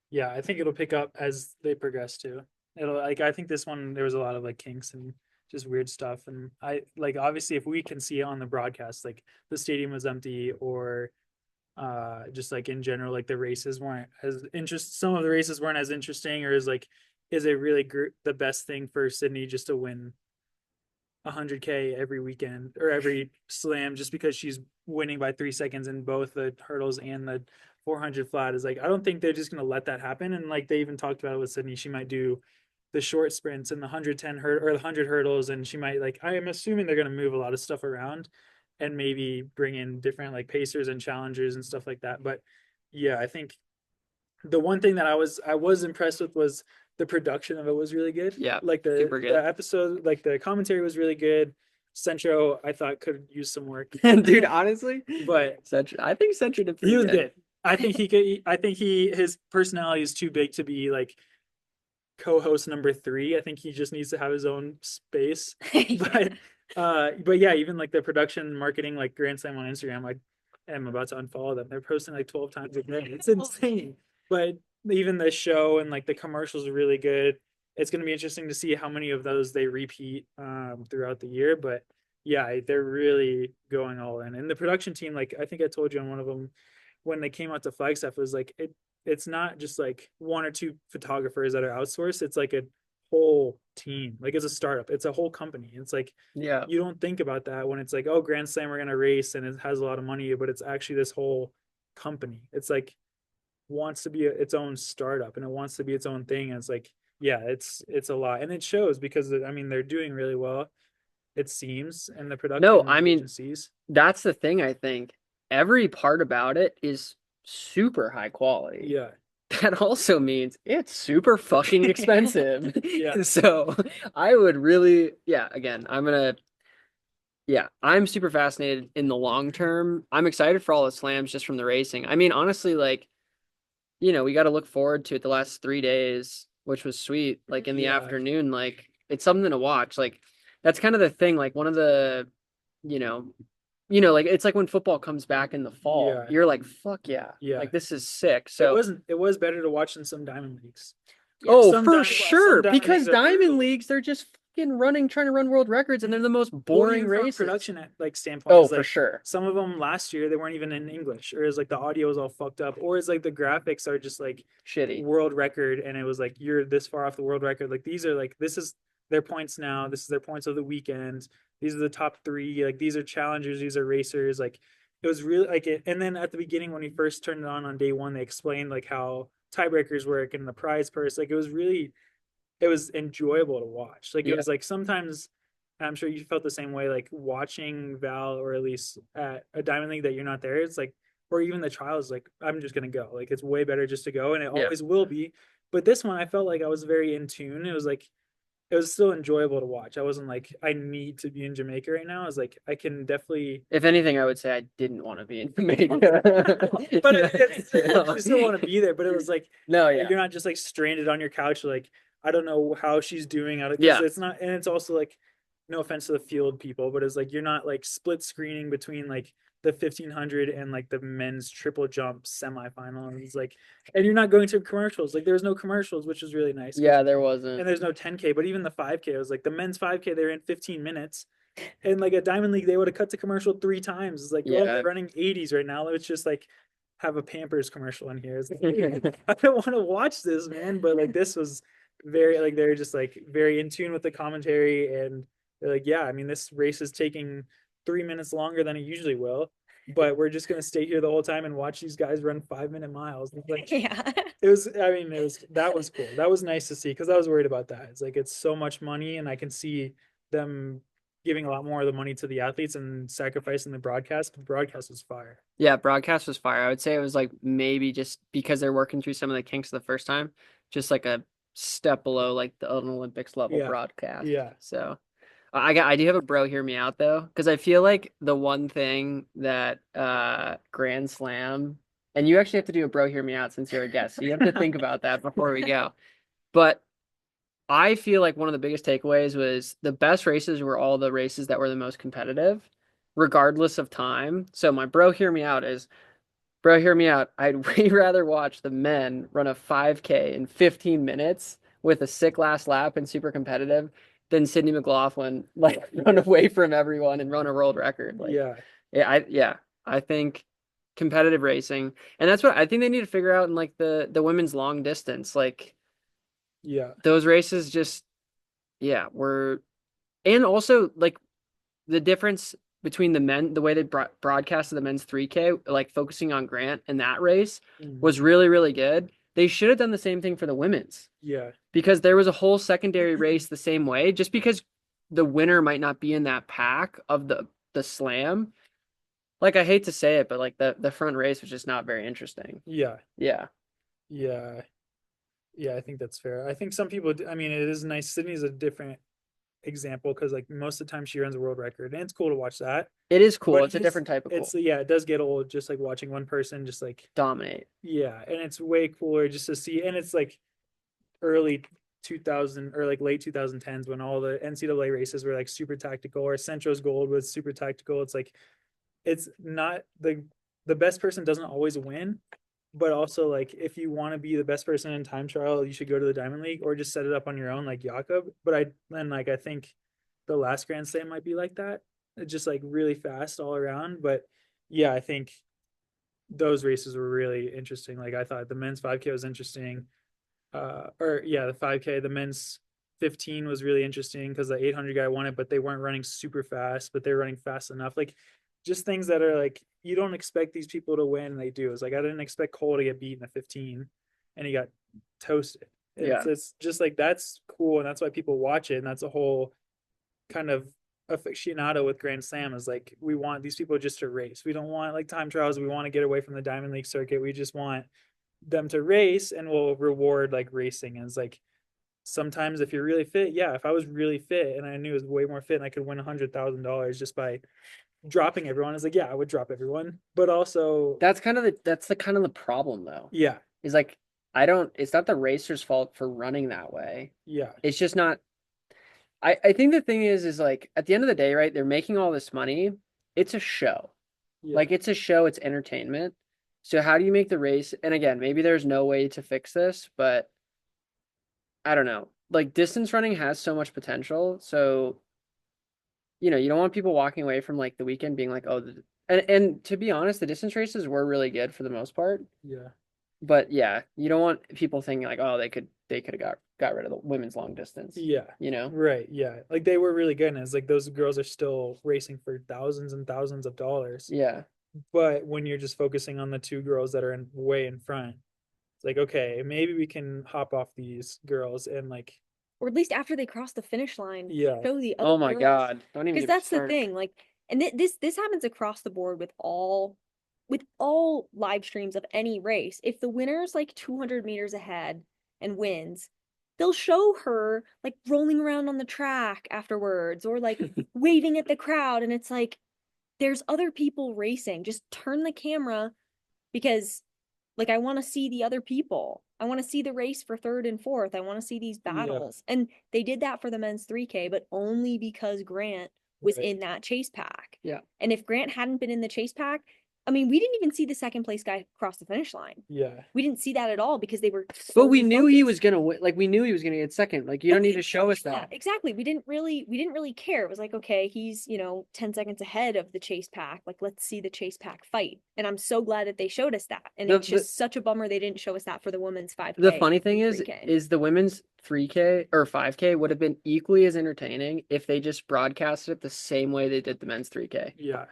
Yeah, I think it'll pick up as they progress too. It'll like I think this one there was a lot of like kinks and just weird stuff, and I like obviously if we can see it on the broadcast like the stadium was empty or just like in general like the races weren't as interest some of the races weren't as interesting or is it really the best thing for Sydney just to win 100K every weekend or every slam just because she's winning by 3 seconds in both the hurdles and the 400 flat is like I don't think they're just going to let that happen. And like they even talked about it with Sydney, she might do the short sprints and the 110 or the 100 hurdles, and she might like I am assuming they're going to move a lot of stuff around and maybe bring in different like pacers and challengers and stuff like that. But yeah, I think the one thing that I was impressed with was the production of it was really good. Yeah, Like super the good. episode, like the commentary was really good. Centro, I thought could use some work. Dude, honestly, But I think Century did pretty he was good. good. I think he could. I think his personality is too big to be like co-host number 3. I think he just needs to have his own space. Yeah. But yeah, even like the production marketing like Grand Slam on Instagram, I am about to unfollow them. They're posting like 12 times a day. It's insane. But even the show and like the commercials are really good. It's going to be interesting to see how many of those they repeat throughout the year. But yeah, they're really going all in. And the production team, like I think I told you on one of them, when they came out to Flagstaff, it was like it's not just like one or two photographers that are outsourced. It's like a whole team. Like it's a startup. It's a whole company. It's like Yeah. you don't think about that when it's like, oh, Grand Slam, we're gonna race and it has a lot of money, but it's actually this whole company. It's like wants to be its own startup and it wants to be its own thing. And it's like, yeah, it's a lot, and it shows because I mean they're doing really well. It seems, and the No, production I mean, agencies. that's the thing, I think. Every part about it is super high quality. Yeah, That also means it's super fucking expensive. Yeah. So I would really, yeah, again, yeah, I'm super fascinated in the long term. I'm excited for all the slams just from the racing. I mean, honestly, like, we got to look forward to it the last 3 days, which was sweet. Like in the Yeah. afternoon, like it's something to watch. Like that's kind of the thing. Like one of the, you know, like it's like when football comes back in the fall, Yeah. you're like, fuck yeah, Yeah. like this is sick. So It was better to watch than some Diamond Leagues. oh, Some for some sure, Diamond because Leagues are Diamond brutal. Leagues, they're just fucking running, trying to run world records, and they're the most Well, boring even from a races. production like standpoint, Oh, is for like sure. some of them last year they weren't even in English, or is like the audio is all fucked up, or is like the graphics are just like Shitty. world record, and it was like you're this far off the world record. Like these are like this is their points now. This is their points of the weekend. These are the top 3. Like these are challengers. These are racers. Like it was really like it. And then at the beginning when we first turned it on day 1, they explained like how tiebreakers work and the prize purse. Like it was enjoyable to watch. Like it Yeah. was like sometimes I'm sure you felt the same way, like watching Val or at least at a Diamond League that you're not there. It's like, or even the trials, like I'm just gonna go. Like it's way better just to go, and it Yeah. always will be. But this one, I felt like I was very in tune. It was like it was still enjoyable to watch. I wasn't like I need to be in Jamaica right now. I was like I can definitely. If anything, I would say I didn't want to be in Jamaica. But you still want to be there. But it was like No, yeah. you're not just like stranded on your couch. Like I don't know how she's doing out of Yeah. it's not, and it's also like no offense to the field people, but it's like you're not like split screening between like the 1500 and like the men's triple jump semifinal. And it's like, and you're not going to commercials. Like there was no commercials, which was really nice. Yeah, there And wasn't. there's no 10K, but even the 5K, it was like the men's 5K, they're in 15 minutes. And like a Diamond League, they would have cut to commercial 3 times. It's like, oh, Yeah. they're running 80s right now. Let's just like have a Pampers commercial in here. It's like, I don't want to watch this, man. But like this was very like they're just like very in tune with the commentary, and they're like, yeah, I mean, this race is taking 3 minutes longer than it usually will, but we're just gonna stay here the whole time and watch these guys run 5 minute miles. It's like Yeah. it was, I mean, that was cool. That was nice to see because I was worried about that. It's like it's so much money, and I can see them giving a lot more of the money to the athletes and sacrificing the broadcast. But the broadcast was fire. Yeah, broadcast was fire. I would say it was like maybe just because they're working through some of the kinks the first time, just like a step below like the Olympics level Yeah. broadcast. Yeah. So I do have a bro hear me out though, because I feel like the one thing that Grand Slam, and you actually have to do a bro hear me out since you're a guest, so you have to think about that before we go. But I feel like one of the biggest takeaways was the best races were all the races that were the most competitive, regardless of time. So my bro hear me out is, bro hear me out. I'd way rather watch the men run a 5K in 15 minutes with a sick last lap and super competitive than Sydney McLaughlin like run away from everyone and run a world record. Like, Yeah. I think competitive racing, and that's what I think they need to figure out in like the women's long distance. Like Yeah. those races just were, and also like the difference between the men, the way they broadcasted the men's 3K, like focusing on Grant in that race was really, really good. They should have done the same thing for the women's Yeah. because there was a whole secondary race the same way, just because the winner might not be in that pack of the slam. Like I hate to say it, but like the front race was just not very interesting. Yeah. Yeah. Yeah. Yeah, I think that's fair. I think some people, I mean, it is nice. Sydney's a different example because like most of the time she runs a world record and it's cool to watch that. It is cool. But It's a different type of cool. yeah, it does get old just like watching one person just like Dominate. yeah, and it's way cooler just to see, and it's like early 2000 or like late 2010s when all the NCAA races were like super tactical, or Centro's Gold was super tactical. It's like it's not the best person doesn't always win, but also like if you want to be the best person in time trial, you should go to the Diamond League or just set it up on your own like Jakob. But I think the last Grand Slam might be like that. It's just like really fast all around. But yeah, I think those races were really interesting. Like I thought the men's 5K was interesting. Or yeah, the 5K, the men's 15 was really interesting because the 800 guy won it, but they weren't running super fast, but they were running fast enough. Like just things that are like you don't expect these people to win, and they do. It's like I didn't expect Cole to get beat in a 15, and he got toasted. It's just like that's cool, and that's why people watch it, and that's a whole kind of aficionado with Grand Slam is like we want these people just to race. We don't want like time trials. We want to get away from the Diamond League circuit. We just want them to race, and we'll reward like racing. And it's like sometimes if you're really fit, yeah, if I was really fit and I knew it was way more fit and I could win $100,000 just by dropping everyone, it's like yeah, I would drop everyone. But also That's the kind of the problem though. yeah, Is like it's not the racer's fault for running that way. yeah, It's just not. I think the thing is like at the end of the day, right? They're making all this money. It's a show. yeah, Like it's a show, it's entertainment. So how do you make the race? And again, maybe there's no way to fix this, but I don't know. Like distance running has so much potential. So, you don't want people walking away from like the weekend being like, oh, and to be honest, the distance races were really good for the most part. yeah, But yeah, you don't want people thinking like, oh, they could have got rid of the women's long distance. yeah, right, yeah, like they were really good, and it's like those girls are still racing for thousands and thousands of dollars. Yeah. But when you're just focusing on the two girls that are way in front, it's like okay, maybe we can hop off these girls and like Or at least after they cross the finish line, yeah, show the other Oh my girls. God. Don't even Because get me that's the started. thing, like, and this happens across the board with all live streams of any race. If the winner's like 200 meters ahead and wins, they'll show her like rolling around on the track afterwards or like waving at the crowd, and it's like there's other people racing. Just turn the camera because like I want to see the other people. I want to see the race for third and fourth. I want to see these yeah, battles. And they did that for the men's 3K, but only because Grant was right, in that chase pack. Yeah. And if Grant hadn't been in the chase pack, I mean, we didn't even see the second place guy cross the finish line. yeah, We didn't see that at all because they were But we solely knew he focused. was gonna win. Like we knew he was gonna get second. Like you don't need to show us Yeah, that. exactly. We didn't really care. It was like, okay, he's, 10 seconds ahead of the chase pack. Like, let's see the chase pack fight. And I'm so glad that they showed us that. And it's just such a bummer they didn't show us that for the women's 5K. The funny thing and is 3K. the women's 3K or 5K would have been equally as entertaining if they just broadcasted it the same way they did the men's 3K. yeah,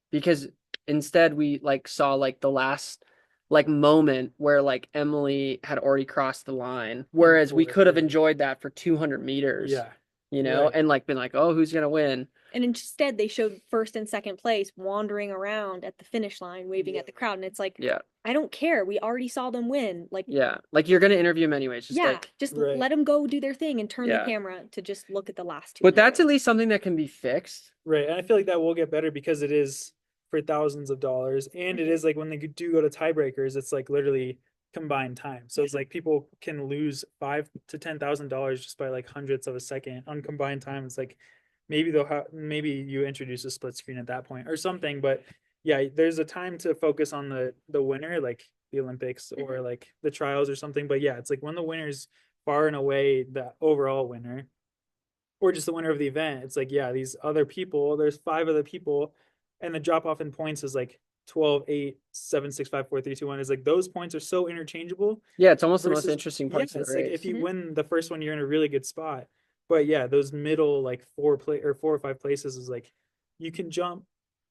Because instead we like saw like the last like moment where like Emily had already crossed the line, whereas we could have enjoyed that for 200 meters. yeah, Right. And like been like, oh, who's gonna win? And instead they showed first and second place wandering around at the finish line, waving at the crowd. And it's like, Yeah. I don't care. We already saw them win. Like, Yeah, like you're gonna interview them anyways. Just yeah, like, just Right. let them go do their thing and turn the yeah. camera to just look at the last 2 But that's at minutes. least something that can be fixed. Right. And I feel like that will get better because it is for thousands of dollars. And it is like when they do go to tiebreakers, it's like literally combined time. So it's like people can lose five to $10,000 just by like hundredths of a second on combined time. It's like maybe they'll have maybe you introduce a split screen at that point or something. But yeah, there's a time to focus on the winner, like the Olympics or like the trials or something. But yeah, it's like when the winner's far and away the overall winner or just the winner of the event. It's like, yeah, these other people, there's five other people, and the drop off in points is like 12, 8, 7, 6, 5, 4, 3, 2, 1. Is like those points are so interchangeable Yeah, it's almost the most versus, interesting yeah, parts of it's the like race. if you win the first one, you're in a really good spot. But yeah, those middle like four or five places is like you can jump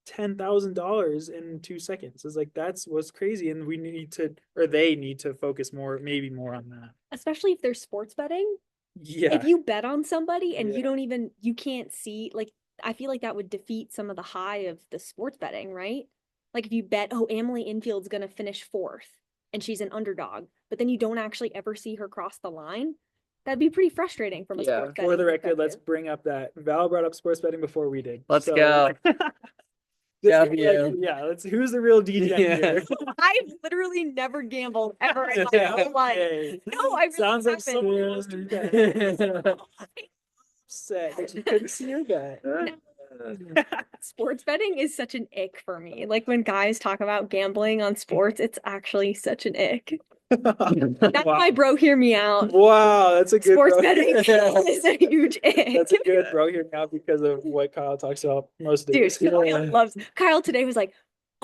$10,000 in 2 seconds. It's like that's what's crazy, and we need to, or they need to focus more, maybe more on that. Especially if there's sports betting. Yeah, If you bet on somebody and yeah, you can't see, like, I feel like that would defeat some of the high of the sports betting, right? Like if you bet, oh, Emily Infield's gonna finish fourth and she's an underdog, but then you don't actually ever see her cross the line, that'd be pretty frustrating from a Yeah. sports for betting the record, let's perspective. bring up that Val brought up sports betting before we did. Let's So go. just W. like, yeah, let's who's the real DJ Yeah. here? I've literally never gambled ever in my whole life. Okay. No, I really Sounds like haven't. someone else did that. Upset that you couldn't see your bet. Sports betting is such an ick for me. Like when guys talk about gambling on sports, it's actually such an ick. That's Wow. my bro, hear me out. Wow, that's a good Sports bro. betting is a huge ick. That's a good bro here now because of what Kyle talks about most Dude, days. Kyle today was like,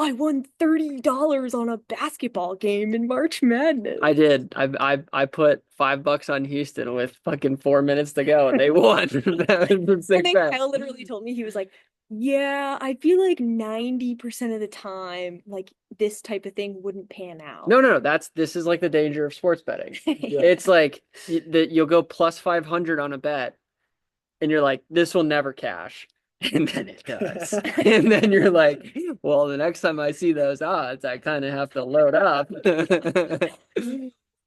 I won $30 on a basketball game in March Madness. I did. I put $5 on Houston with fucking 4 minutes to go, and they won. That was a And sick then bet. Kyle literally told me, he was like, yeah, I feel like 90% of the time, like this type of thing wouldn't pan out. No. This is like the danger of sports betting. Yeah. It's like you'll go plus 500 on a bet, and you're like, this will never cash. And then it does. And then you're like, well, the next time I see those odds, I kind of have to load up.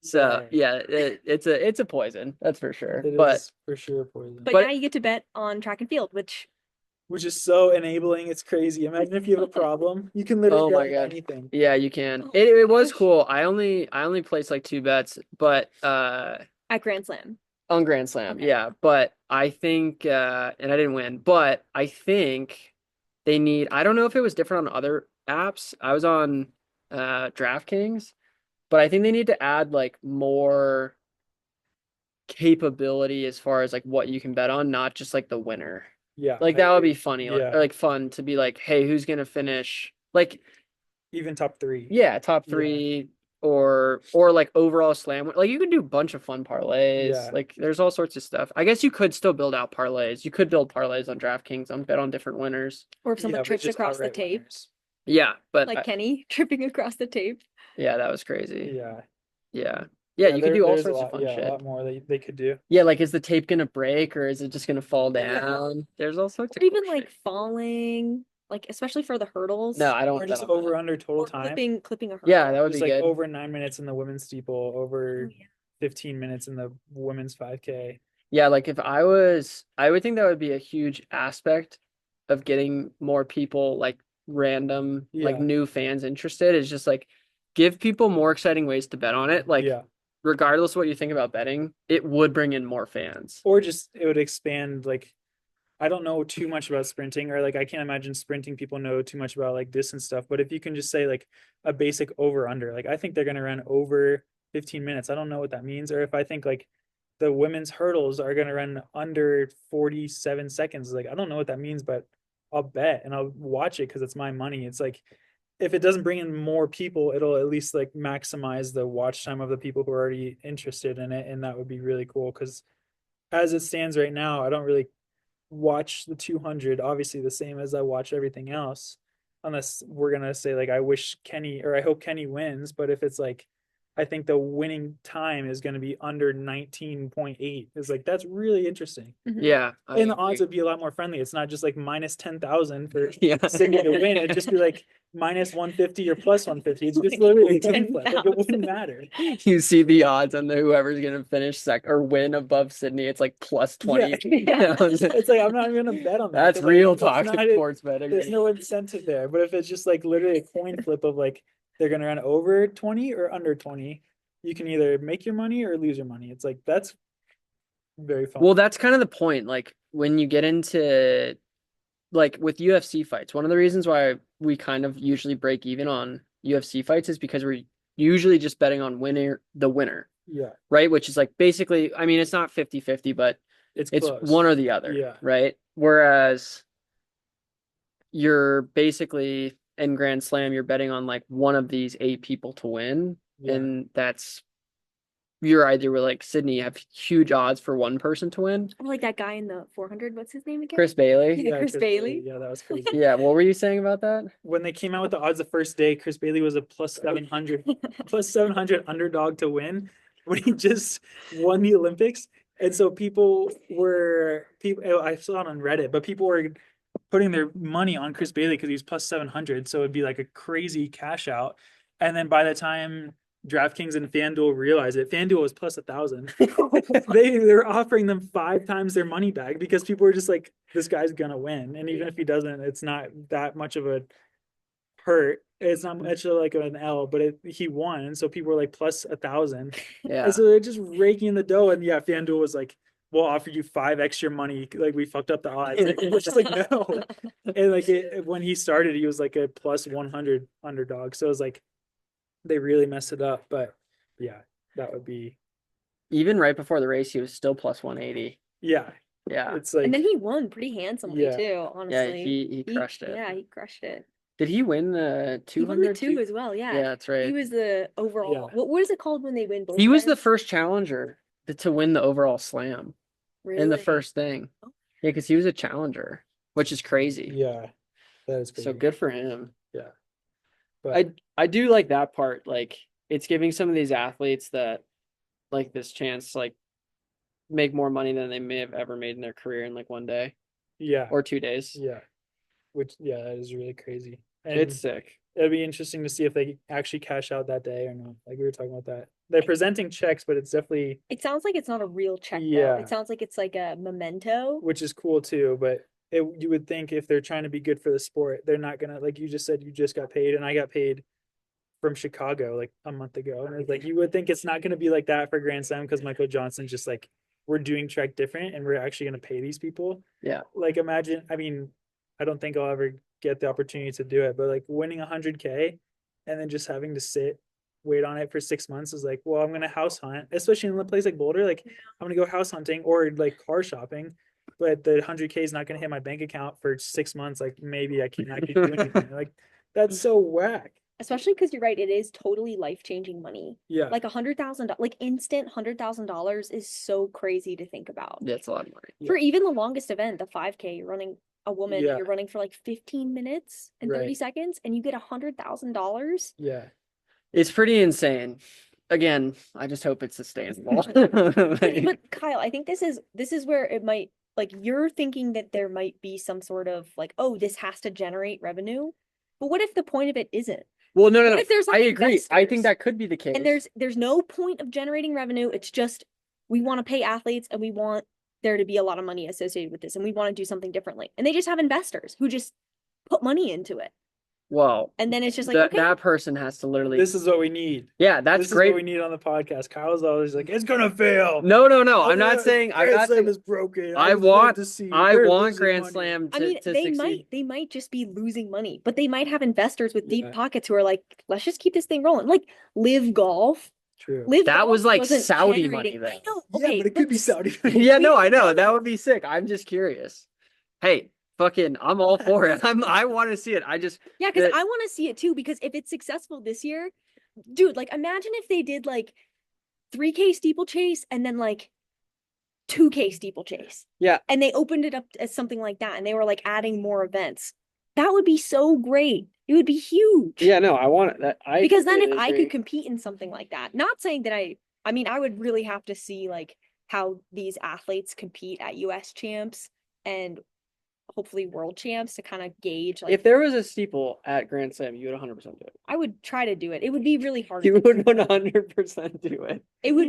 So yeah, it's a poison, that's for sure. It But is for sure poison. But But- now you get to bet on track and field, which is so enabling. It's crazy. Imagine if you have a problem, you can literally oh my bet God. anything. Yeah, you can. Oh It was gosh. cool. I only placed like 2 bets, but at Grand Slam. on Grand Slam, Okay. yeah. But I think and I didn't win, but I think they need, I don't know if it was different on other apps. I was on DraftKings, but I think they need to add like more capability as far as like what you can bet on, not just like the winner. Yeah, Like I that would agree. be funny, Yeah. or like fun to be like, hey, who's gonna finish? Like, Even top three. yeah, top Yeah. 3 or like overall slam. Like you can do a bunch of fun parlays. Yeah. Like there's all sorts of stuff. I guess you could still build out parlays. You could build parlays on DraftKings on bet on different winners. Or if someone Yeah, but trips just across the outright tape, winners. Yeah, but like Kenny tripping across the tape. yeah, that was crazy. Yeah. Yeah. Yeah, you could do all there's sorts a of lot, fun yeah, shit. a lot more they could do. Yeah, like is the tape gonna break or is it just gonna fall Yeah. down? There's all sorts Or of even cool like shit. falling, like especially for the hurdles. No, I don't Or bet just on that. over under total Or time. clipping a hurdle. Yeah, that would Just be like good. over 9 minutes in the women's steeple, Oh, over yeah. 15 minutes in the women's 5K. Yeah, like if I would think that would be a huge aspect of getting more people like random, like Yeah. new fans interested is just like give people more exciting ways to bet on it. Like Yeah. regardless of what you think about betting, it would bring in more fans. Or just it would expand like I don't know too much about sprinting, or like I can't imagine sprinting people know too much about like distance stuff. But if you can just say like a basic over under, like I think they're gonna run over 15 minutes. I don't know what that means. Or if I think like the women's hurdles are gonna run under 47 seconds, like I don't know what that means, but I'll bet and I'll watch it because it's my money. It's like if it doesn't bring in more people, it'll at least like maximize the watch time of the people who are already interested in it, and that would be really cool. Because as it stands right now, I don't really watch the 200 obviously the same as I watch everything else, unless we're gonna say like I wish Kenny or I hope Kenny wins. But if it's like I think the winning time is going to be under 19.8. It's like, that's really interesting. Yeah. And the odds would be a lot more friendly. It's not just like minus 10,000 for Yeah. Sydney to win. It'd just be like minus 150 or plus 150. It's just literally a coin flip. Like, it wouldn't matter. You see the odds on the whoever's gonna finish or win above Sydney. It's like plus 20. Yeah. It's like, I'm not even gonna bet on that. That's 'cause, real like, talk it's in not sports betting. there's no incentive there. But if it's just like literally a coin flip of like they're gonna run over 20 or under 20, you can either make your money or lose your money. It's like, that's very fun. Well, that's kind of the point. Like when you get into like with UFC fights, one of the reasons why we kind of usually break even on UFC fights is because we're usually just betting on the winner, Yeah, right? Which is like basically, I mean, it's not 50-50, but it's it's close. one or the other, Yeah. right? Whereas you're basically in Grand Slam, you're betting on like one of these 8 people to win, Yeah. and you're either with like Sydney, you have huge odds for one person to win. I like that guy in the 400. What's his name again? Chris Bailey. Yeah, Chris Bailey. Yeah, that was crazy. Yeah, what were you saying about that? When they came out with the odds the first day, Chris Bailey was a plus 700 underdog to win when he just won the Olympics. And so I saw it on Reddit, but people were putting their money on Chris Bailey because he was plus 700. So it'd be like a crazy cash out. And then by the time DraftKings and FanDuel realized it, FanDuel was plus 1,000. They're offering them 5 times their money back because people were just like, this guy's gonna win. And even if he doesn't, it's not that much of a hurt. It's not much of like an L, but he won. So people were like plus 1,000. Yeah. And so they're just raking the dough. And yeah, FanDuel was like, we'll offer you 5 extra money. Like, we fucked up the odds. It was just like, no. And like when he started, he was like a plus 100 underdog. So it was like, they really messed it up. But yeah, that would be. Even right before the race, he was still plus 180. Yeah. Yeah. It's like. And then he won pretty handsomely Yeah. too, Yeah, honestly. he crushed it. Yeah, he crushed it. Did he win the He won the 200? 2 as well, yeah. Yeah, that's right. He was the overall. Yeah. What is it called when they win both He was the events? first challenger to win the overall slam in the Really? first thing. Oh. Yeah, because he was a challenger, which is crazy. Yeah. That is crazy. So good for him. Yeah. But I do like that part. Like, it's giving some of these athletes that like this chance to like make more money than they may have ever made in their career in like one day yeah. or 2 days. Yeah. Which, yeah, that is really crazy. And It's sick. it'll be interesting to see if they actually cash out that day or not. Like, we were talking about that. They're presenting checks, but it's definitely, It sounds like it's not a real check though. Yeah. It sounds like it's like a memento. which is cool too. But you would think if they're trying to be good for the sport, they're not gonna, like you just said, you just got paid, and I got paid from Chicago like a month ago, and it's like, you would think it's not gonna be like that for Grand Slam because Michael Johnson's just like, we're doing Trek different, and we're actually gonna pay these people. Yeah. Like, imagine, I mean, I don't think I'll ever get the opportunity to do it, but like winning 100K and then just having to wait on it for 6 months is like, well, I'm gonna house hunt, especially in a place like Boulder. Like, I'm gonna go house hunting or like car shopping, but the 100K is not gonna hit my bank account for 6 months. Like, maybe I can actually do anything. Like, that's so whack. Especially because you're right, it is totally life-changing money. Yeah. Like $100,000, like instant $100,000 is so crazy to think about. That's a lot of money. For even the longest event, the 5K, you're running a woman, Yeah. you're running for like 15 minutes and 30 Right. seconds, and you get $100,000. Yeah. It's pretty insane. Again, I just hope it's sustainable. But Kyle, I think this is where it might, like, you're thinking that there might be some sort of like, oh, this has to generate revenue. But what if the point of it isn't? Well, no. What if there's, I like, agree. I investors? think that could be the case. And there's no point of generating revenue. It's just we want to pay athletes and we want there to be a lot of money associated with this, and we want to do something differently. And they just have investors who just put money into it. Well, And then it's just like, okay, that person has to literally. This is what we need. Yeah, that's This is great. what we need on the podcast. Kyle's always like, it's gonna fail. No. I'm not saying. I'm Grand not Slam saying. is broken. I would love want. to see. I They're want losing Grand money. Slam to, I mean, to they succeed. might just be losing money, but they might have investors with deep Yeah. pockets who are like, let's just keep this thing rolling. Like Live Golf. True. Live That Golf was like wasn't Saudi generating- money, I though. know. Okay, Yeah, but it could be Saudi. Yeah, no, I know. That would be sick. I'm just curious. Hey, fucking, I'm all for it. I want to see it. I just. Yeah, because that- I want to see it too. Because if it's successful this year, dude, like imagine if they did like 3K steeplechase and then like 2K steeplechase. Yeah. And they opened it up as something like that, and they were like adding more events. That would be so great. It would be huge. Yeah, no, I want that. Because then if completely I agree. could compete in something like that, not saying that I mean, I would really have to see like how these athletes compete at US champs and hopefully world champs to kind of gauge like If there was a steeple at Grand Slam, you would 100% do it. I would try to do it. It would be really hard. You would 100% do it. I would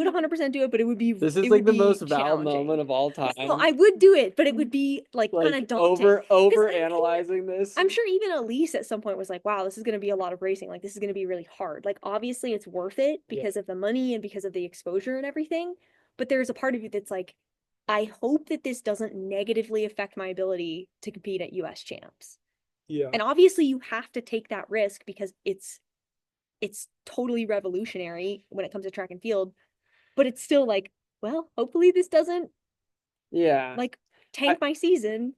100% do it, but it would be This is it like would the be most Val challenging. moment of all time. No, I would do it, but it would be like kind Like of daunting. over I'm sure- analyzing this. I'm sure even Elise at some point was like, wow, this is going to be a lot of racing. Like, this is going to be really hard. Like, obviously, it's worth it because of the money and because of the exposure and everything. But there's a part of you that's like, I hope that this doesn't negatively affect my ability to compete at US champs. Yeah. And obviously, you have to take that risk because it's totally revolutionary when it comes to track and field. But it's still like, well, hopefully this doesn't Yeah. like tank my season.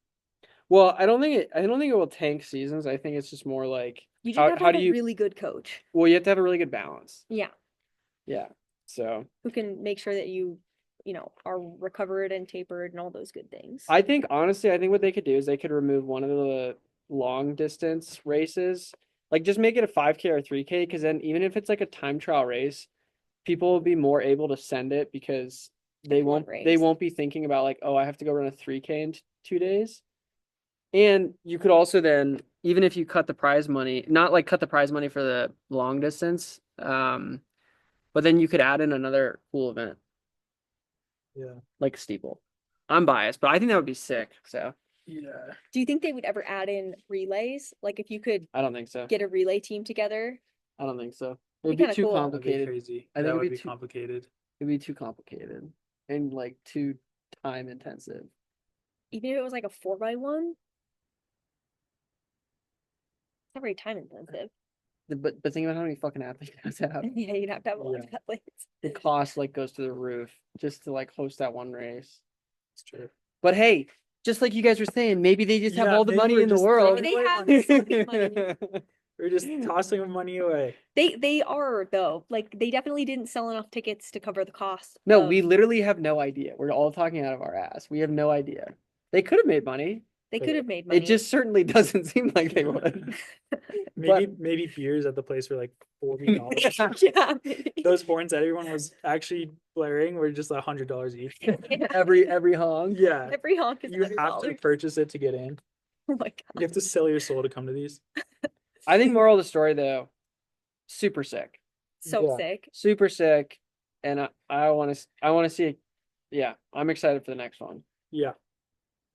Well, I don't think it will tank seasons. I think it's just more like You just have to have do a you really good coach. well, you have to have a really good balance. Yeah. Yeah. So Who can make sure that you are recovered and tapered and all those good things. I think honestly, I think what they could do is they could remove one of the long distance races. Like just make it a 5K or 3K, because then even if it's like a time trial race, people will be more able to send it because they One won't be thinking about like, oh, I have to go run a 3K in 2 days. And you could also then, even if you cut the prize money, not like cut the prize money for the long distance, but then you could add in another cool event Yeah. like steeple. I'm biased, but I think that would be sick. So Yeah. Do you think they would ever add in relays? Like if you could I don't think so. get a relay team together? I don't think so. It Be would be kinda too cool. That'd be complicated. crazy. I think That it'd would be be too- complicated. It'd be too complicated and like too time intensive. Even if it was like a 4x1? It's not very time intensive. But think about how many fucking athletes you have to have. Yeah, you'd have to have a lot of Yeah. athletes. The cost like goes to the roof just to like host that one race. It's true. But hey, just like you guys were saying, maybe they just have Yeah, all the maybe money we're in the just world. Maybe they have so much money. We're just tossing money away. They are though. Like they definitely didn't sell enough tickets to cover the cost. No, of- we literally have no idea. We're all talking out of our ass. We have no idea. They could have made money. they could have made money. It just certainly doesn't seem like they would. Maybe beers at the place were like $40. Yeah, maybe. Those horns that everyone was actually blaring were just $100 each. Every honk. Yeah. Every honk is You have to $100. purchase it to get in. Oh my You god. have to sell your soul to come to these. I think moral of the story though, super sick. So Yeah. sick. Super sick. And I want to see it. Yeah, I'm excited for the next one Yeah.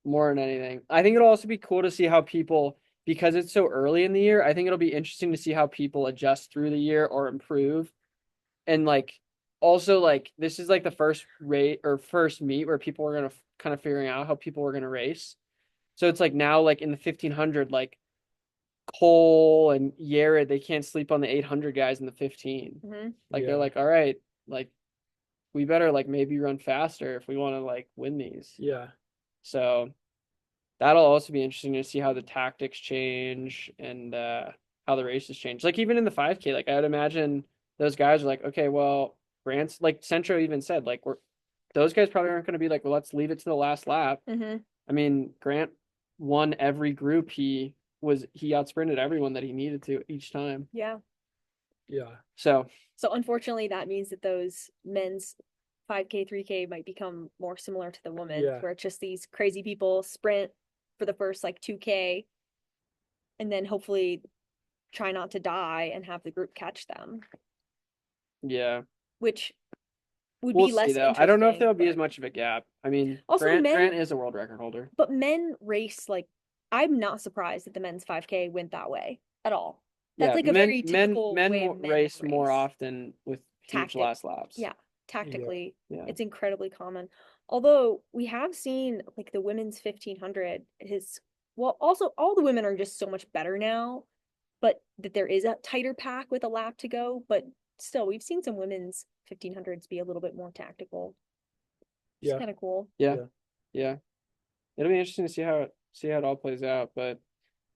more than anything. I think it'll also be cool to see how people, because it's so early in the year, I think it'll be interesting to see how people adjust through the year or improve. And like also like this is like the first rate or first meet where people are gonna kind of figuring out how people are gonna race. So it's like now like in the 1500, like Cole and Yared, they can't sleep on the 800 guys in the 15. Mhm. Like Yeah. they're like, all right, like we better like maybe run faster if we want to like win these. Yeah. So that'll also be interesting to see how the tactics change and how the races change. Like even in the 5K, like I would imagine those guys are like, okay, well, Grant's like Centro even said, like those guys probably aren't going to be like, well, let's leave it to the last lap. Mhm. I mean, Grant won every group he outsprinted everyone that he needed to each time. Yeah. Yeah. So So unfortunately, that means that those men's 5K, 3K might become more similar to the women's, Yeah. where it's just these crazy people sprint for the first like 2K, and then hopefully try not to die and have the group catch them, yeah, which would we'll be less see though. I don't know if interesting, there'll be but- as much of a gap. I mean, Also, Grant men- is a world record holder. But men race like I'm not surprised that the men's 5K went that way at all. That's Yeah, like a very typical men way of men race more race. often with huge Tactic. last laps. Yeah, tactically, Yeah. it's incredibly common. Although we have seen like the women's 1500 also all the women are just so much better now, but that there is a tighter pack with a lap to go. But still, we've seen some women's 1500s be a little bit more tactical. It's Yeah. kind of cool. Yeah. It'll be interesting to see how it all plays out. But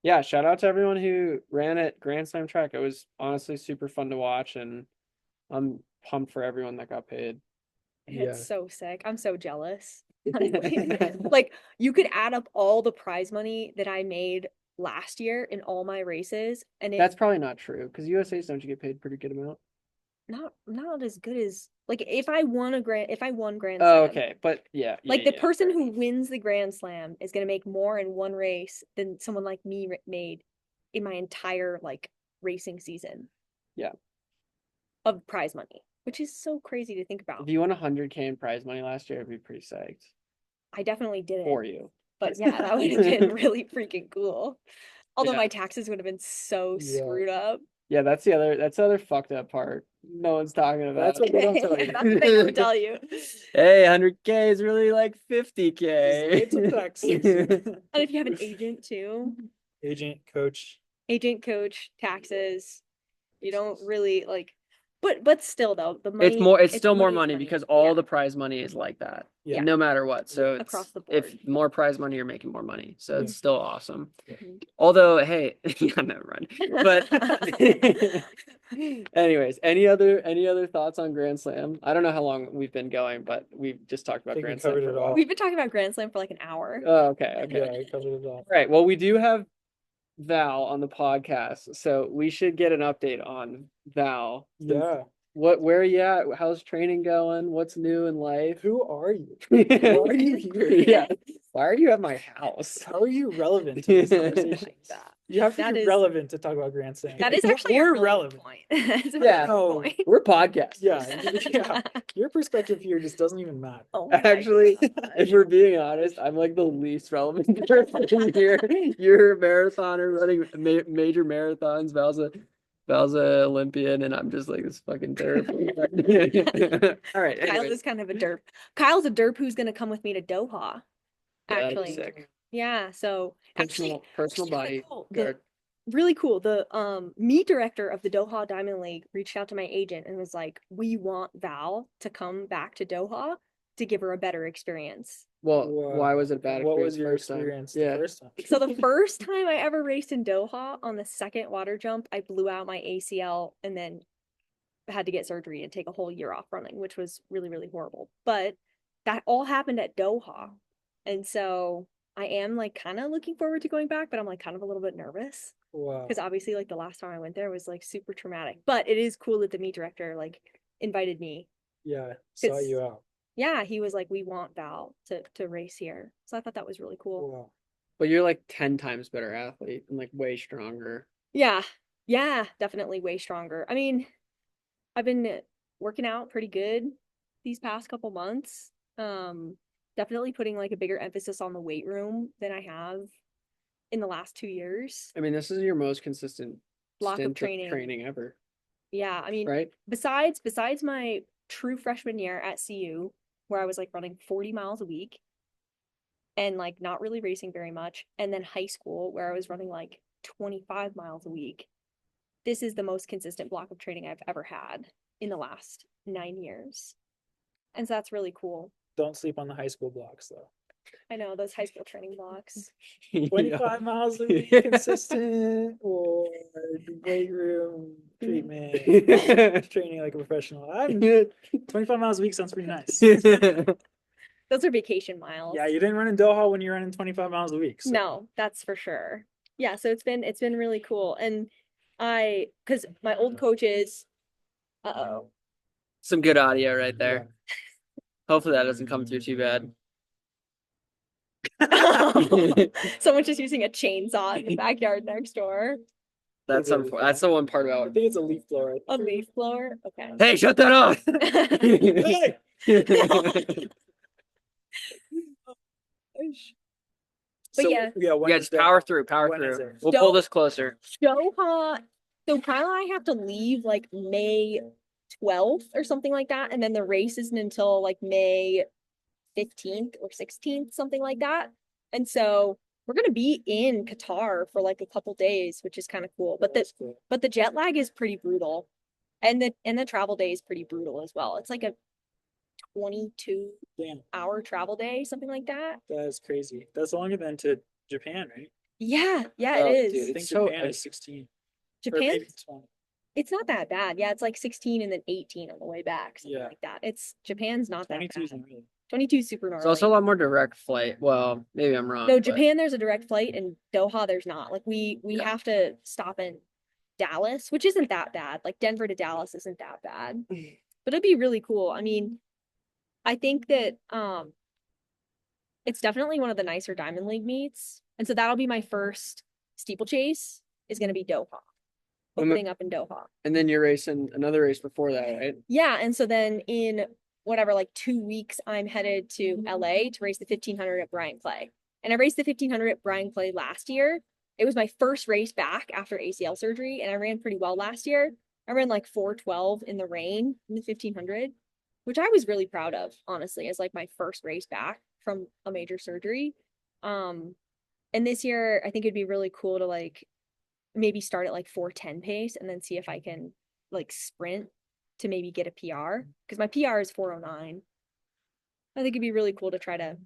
yeah, shout out to everyone who ran at Grand Slam track. It was honestly super fun to watch, and I'm pumped for everyone that got paid. Yeah. It's so sick. I'm so jealous. Like you could add up all the prize money that I made last year in all my races, and That's probably not true because USA's don't you get paid pretty good amount? not as good as like if I won Grand Oh, Slam. okay, but yeah, Like the yeah, person fair who enough. wins the Grand Slam is going to make more in one race than someone like me made in my entire like racing season Yeah. of prize money, which is so crazy to think about. If you won 100K in prize money last year, I'd be pretty psyched I definitely didn't, for you. but yeah, that would have been really freaking cool. Although Yeah. my taxes would have been so screwed up. Yeah, that's the other fucked up part. No one's talking about. That's what they don't tell you. That's what they don't tell you. Hey, 100K is really like 50K. It's a taxes. And if you have an agent too, Agent, coach. agent, coach, taxes, you don't really like. But still though, the money It's still more is money because all Yeah. the prize money is like that. Yeah. No matter what. So it's, Across the if board. more prize money, you're making more money. So Yeah. it's still awesome. Mhm. Although, hey, yeah, never mind. But anyways, any other thoughts on Grand Slam? I don't know how long we've been going, but we've just talked about think we Grand Slam covered for a it all. while. We've been talking about Grand Slam for like an hour. Oh, okay, okay. Yeah, I covered it all. All right. Well, we do have Val on the podcast, so we should get an update on Val. Yeah. Where are you at? How's training going? What's new in life? Who are you? Why are you here? Yeah. Why are you at my house? How are you relevant to this conversation? That. You have to That be is- relevant to talk about Grand Slam. That is actually a We're really relevant. good point. That's a Yeah. really good No. point. We're podcasters. Yeah. Your perspective here just doesn't even matter. Oh my Actually, gosh. if we're being honest, I'm like the least relevant person here. You're a marathoner running major marathons. Val's a Olympian, and I'm just like this fucking derp. All right. Kyle Anyways. is kind of a derp. Kyle's a derp who's gonna come with me to Doha. Yeah, that'd be Actually. sick. Yeah, so Personal actually really body cool. guard. Really cool. The meet director of the Doha Diamond League reached out to my agent and was like, "We want Val to come back to Doha to give her a better experience." Well, Wow. why was it bad? What was your first time? experience Yeah. the first time? So the first time I ever raced in Doha on the second water jump, I blew out my ACL and then had to get surgery and take a whole year off running, which was really, really horrible. But that all happened at Doha. And so I am like kind of looking forward to going back, but I'm like kind of a little bit nervous Wow. because obviously like the last time I went there was like super traumatic. But it is cool that the meet director like invited me. Yeah, saw It's- you out. Yeah, he was like, "We want Val to race here." So I thought that was really cool. Wow. But you're like 10 times better athlete and like way stronger. Yeah. Yeah, definitely way stronger. I mean, I've been working out pretty good these past couple months. Definitely putting like a bigger emphasis on the weight room than I have in the last 2 years. I mean, this is your most consistent Block of stint training. ever, Yeah, I mean, right? besides my true freshman year at CU, where I was like running 40 miles a week and like not really racing very much, and then high school where I was running like 25 miles a week. This is the most consistent block of training I've ever had in the last 9 years. And so that's really cool. Don't sleep on the high school blocks though. I know those high school training blocks. 25 miles a week consistent or weight room treatment, training like a professional. 25 miles a week sounds pretty nice. Those are vacation miles. Yeah, you didn't run in Doha when you're running 25 miles a week. So. No, that's for sure. Yeah, so it's been really cool. And because my old coaches, uh-oh. Some good audio right there. Hopefully that doesn't come through too bad. Someone's just using a chainsaw in the backyard next door. That's the one part I about. think it's a leaf blower. A leaf blower? Okay. Hey, shut that off! Hey! But yeah. when Yeah, is just that? power through. When is We'll it? pull Don't- this closer. Doha. So Kyle and I have to leave like May 12th or something like that. And then the race isn't until like May 15th or 16th, something like that. And so we're gonna be in Qatar for like a couple days, which is kind of cool. But That's cool. the jet lag is pretty brutal. And the travel day is pretty brutal as well. It's like a 22-hour Damn, travel day, something like that. that is crazy. That's longer than to Japan, right? Yeah, Oh, it is. dude, I think It's so- Japan is 16. Or Japan, maybe 20. it's not that bad. Yeah, it's like 16 and then 18 on the way back, something Yeah. like that. It's Japan's not that 22 bad. isn't really. 22 is super It's also a gnarly. lot more direct flight. Well, maybe I'm wrong. No, but- Japan, there's a direct flight, and Doha, there's not. Like we Yeah. have to stop in Dallas, which isn't that bad. Like Denver to Dallas isn't that bad. But it'd be really cool. I mean, I think that it's definitely one of the nicer Diamond League meets. And so that'll be my first steeplechase is going to be Doha. Opening up in Doha. And then you're racing another race before that, right? Yeah, and so then in whatever, like 2 weeks, I'm headed to LA to race the 1500 at Brian Clay. And I raced the 1500 at Brian Clay last year. It was my first race back after ACL surgery, and I ran pretty well last year. I ran like 4:12 in the rain in the 1500, which I was really proud of, honestly, as like my first race back from a major surgery. And this year, I think it'd be really cool to like maybe start at like 4:10 pace and then see if I can like sprint to maybe get a PR, because my PR is 4:09. I think it'd be really cool to try to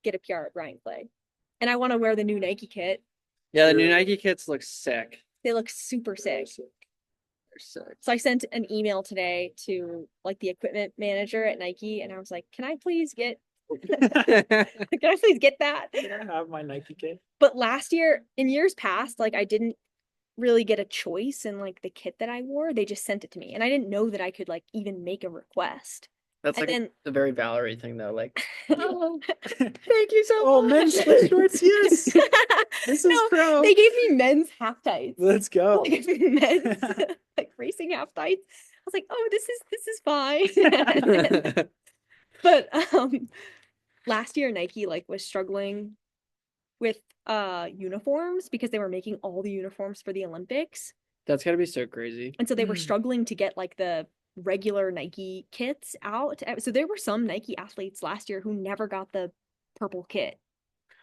get a PR at Brian Clay. And I want to wear the new Nike kit. Yeah, the new Nike kits look sick. They look super sick. They're sick. So I sent an email today to like the equipment manager at Nike, and I was like, can I please get that? Can I have my Nike kit? But last year, in years past, like I didn't really get a choice in like the kit that I wore. They just sent it to me, and I didn't know that I could like even make a request. That's And like then the very Valerie thing, though. Like, oh, Thank you so much. Oh, men's split shorts, yes. This is no, pro. they gave me men's half tights. Let's go. They gave me men's like racing half tights. I was like, oh, this is fine. But last year Nike like was struggling with uniforms because they were making all the uniforms for the Olympics. That's gotta be so crazy. And so they were struggling to get like the regular Nike kits out. So there were some Nike athletes last year who never got the purple kit.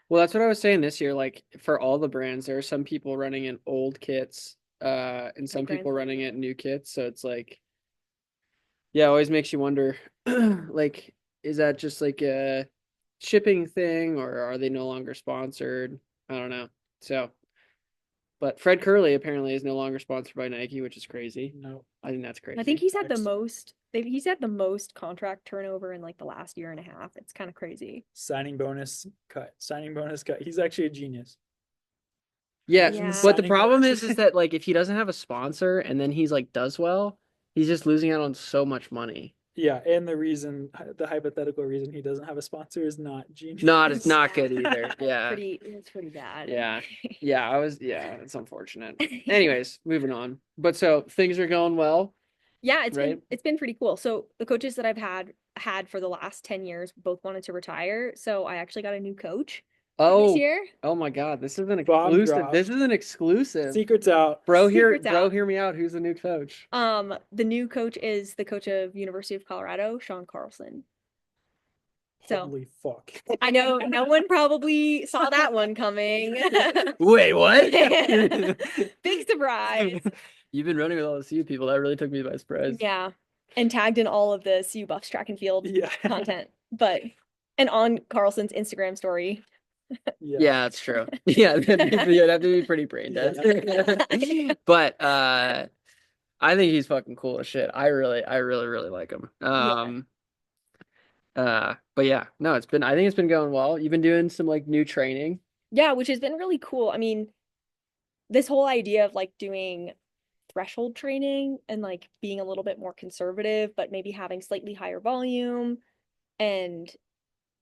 Well, that's what I was saying this year. Like for all the brands, there are some people running in old kits, and some Grand people Slam. running it in new kits. So it's like, yeah, it always makes you wonder, like, is that just like a shipping thing, or are they no longer sponsored? I don't know. So, but Fred Curley apparently is no longer sponsored by Nike, which is crazy. No. I think that's crazy. I think he's had the Next. most he's had the most contract turnover in like the last year and a half. It's kind of crazy. Signing bonus cut. Signing bonus cut. He's actually a genius. Yeah, Yeah. but the Signing problem bonus. is that like if he doesn't have a sponsor and then he's like does well, he's just losing out on so much money. Yeah, and the hypothetical reason he doesn't have a sponsor is not genius. It's not good either. Yeah. It's pretty bad. Yeah. Yeah, it's unfortunate. Anyways, moving on. But so things are going well. Yeah, Right? it's been pretty cool. So the coaches that I've had for the last 10 years both wanted to retire. So I actually got a new coach this year. Oh my God, this is an Bomb exclusive. drop. This is an exclusive. Secrets out. Bro, Secrets out. hear me out. Who's the new coach? The new coach is the coach of University of Colorado, Sean Carlson. So Holy fuck. I know no one probably saw that one coming. Wait, what? Big surprise. You've been running with all the CU people. That really took me by surprise. Yeah. And tagged in all of the CU Buffs track and field Yeah. content. And on Carlson's Instagram story. Yeah, that's true. Yeah, you'd have to be pretty brain dead. But I think he's fucking cool as shit. I really like him. But yeah, no, I think it's been going well. You've been doing some like new training. Yeah, which has been really cool. I mean, this whole idea of like doing threshold training and like being a little bit more conservative, but maybe having slightly higher volume. And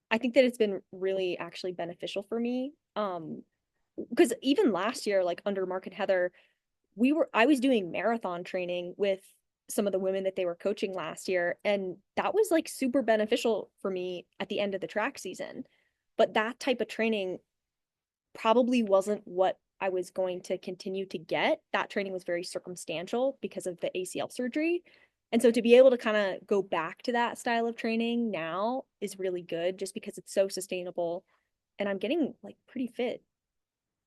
I think that it's been really actually beneficial for me. Because even last year, like under Mark and Heather, I was doing marathon training with some of the women that they were coaching last year. And that was like super beneficial for me at the end of the track season. But that type of training probably wasn't what I was going to continue to get. That training was very circumstantial because of the ACL surgery. And so to be able to kind of go back to that style of training now is really good just because it's so sustainable and I'm getting like pretty fit,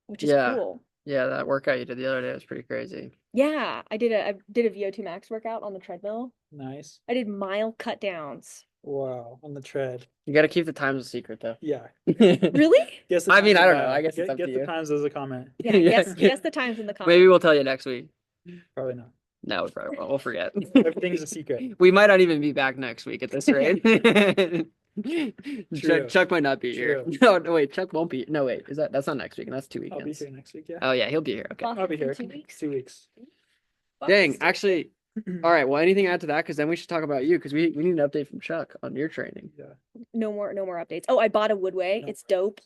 which is cool. Yeah, that workout you did the other day was pretty crazy. Yeah, I did a VO2 max workout on the treadmill. Nice. I did mile cut downs. Wow, on the tread. You got to keep the times a secret though. Yeah. Really? Guess the I mean, times I don't in know. bio. I guess it's up Get to the you. times as a comment. Yeah, guess the times in the comments. Maybe we'll tell you next week. Probably not. No, we probably won't. We'll forget. Everything's a secret. We might not even be back next week at this rate. True. Chuck might not be here. True. No, wait, Chuck won't be. No, wait, that's not next week, and that's 2 I'll be weekends. here next week. Yeah. Oh yeah, he'll be here. Okay. I'll be here. 2 weeks. 2 weeks. Dang, actually, all right. Well, anything to add to that? Because then we should talk about you, because we need an update from Chuck on your training. Yeah. No more updates. Oh, I bought a Woodway. No. It's dope.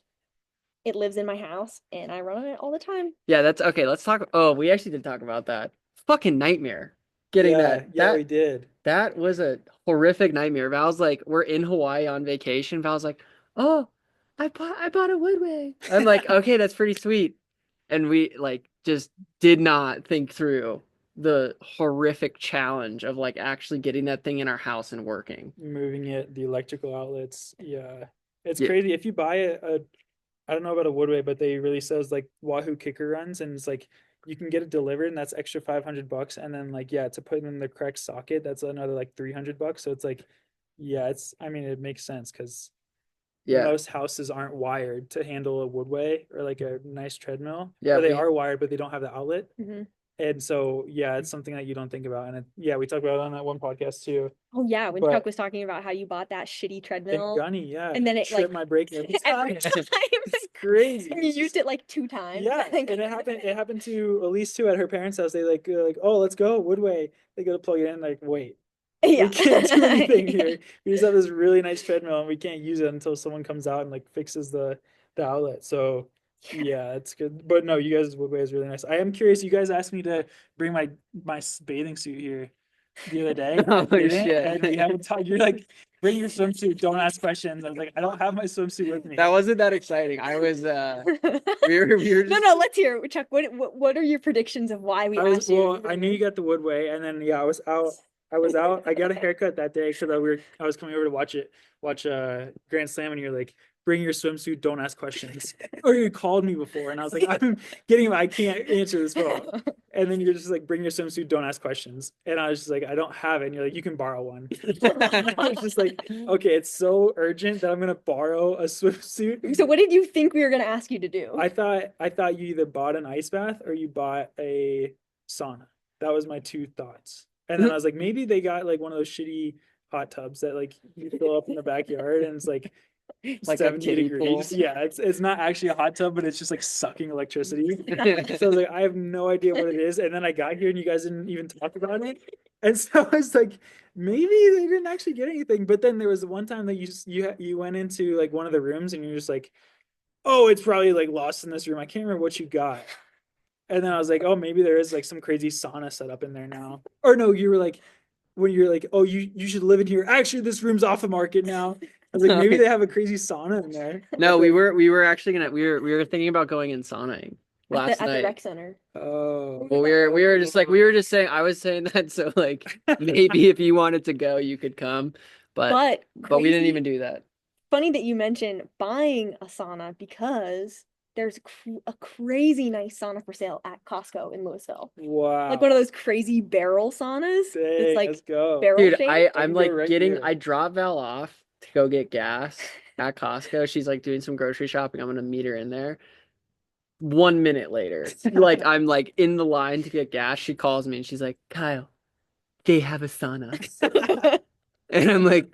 It lives in my house and I run on it all the time. Yeah, that's okay. Let's talk. Oh, we actually did talk about that. Fucking nightmare. Getting that. Yeah, we did. That was a horrific nightmare. Val's like, we're in Hawaii on vacation. Val's like, oh, I bought a Woodway. I'm like, okay, that's pretty sweet. And we like just did not think through the horrific challenge of like actually getting that thing in our house and working. Moving it, the electrical outlets. Yeah. It's Yeah. crazy. If you buy a I don't know about a Woodway, but they release those like Wahoo kicker runs, and it's like you can get it delivered, and that's extra $500. And then like yeah, to put in the correct socket, that's another like $300. So it's like yeah, I mean it makes sense because Yeah. most houses aren't wired to handle a Woodway or like a nice treadmill. Yeah, Or they we- are wired, but they don't have the outlet. Mhm. And so yeah, it's something that you don't think about. And yeah, we talked about it on that one podcast too. Oh yeah, when But- Chuck was talking about how you bought that shitty And treadmill Gunny, yeah. and then it tripped like my brake every every time. time. It's crazy. And you used it like 2 times. Yeah, and it happened to Elise too at her parents' house. They like oh, let's go Woodway. They go to plug it in, like, wait, Yeah. we can't do anything here. We just have this really nice treadmill and we can't use it until someone comes out and like fixes the outlet. So yeah, it's good. But no, you guys' Woodway is really nice. I am curious, you guys asked me to bring my bathing suit here the other day. I Oh, didn't, shit. and we haven't talked. You're like, bring your swimsuit, don't ask questions. I was like, I don't have my swimsuit with me. That wasn't that exciting. I was we were No, just no, let's hear it. Chuck, what are your predictions of why we asked you? Well, I knew you got the Woodway, and then yeah, I was out. I got a haircut that day because I was coming over to watch Grand Slam, and you're like, bring your swimsuit, don't ask questions. Or you called me before, and I was like, I can't answer this phone. And then you're just like, bring your swimsuit, don't ask questions. And I was just like, I don't have it. And you're like, you can borrow one. I was just like, okay, it's so urgent that I'm gonna borrow a swimsuit. So what did you think we were gonna ask you to do? I thought you either bought an ice bath or you bought a sauna. That was my 2 thoughts. And then I was like, maybe they got like one of those shitty hot tubs that like you fill up in the backyard and it's like like a 70 kiddie degrees. pool. Yeah, it's not actually a hot tub, but it's just like sucking electricity. So I was like, I have no idea what it is. And then I got here and you guys didn't even talk about it. And so I was like, maybe they didn't actually get anything. But then there was one time that you went into like one of the rooms and you're just like, oh, it's probably like lost in this room. I can't remember what you got. And then I was like, oh, maybe there is like some crazy sauna set up in there now. Or no, you were like, when you're like, oh, you should live in here. Actually, this room's off the market now. I was like, maybe they have a crazy sauna in there. No, we were actually gonna we were thinking about going and sauning last at the night. rec center. Oh, Well, we were just like we were just saying I was saying that so like maybe if you wanted to go you could come, but we didn't crazy- even do that. Funny that you mentioned buying a sauna because there's a crazy nice sauna for sale at Costco in Louisville. wow. Like one of those crazy barrel saunas. Dang, It's like let's go. barrel Dude, shaped. I'm can go like right getting here. I dropped Val off to go get gas at Costco. She's like doing some grocery shopping. I'm gonna meet her in there. 1 minute later, like I'm like in the line to get gas. She calls me and she's like, Kyle, they have a sauna. And I'm like,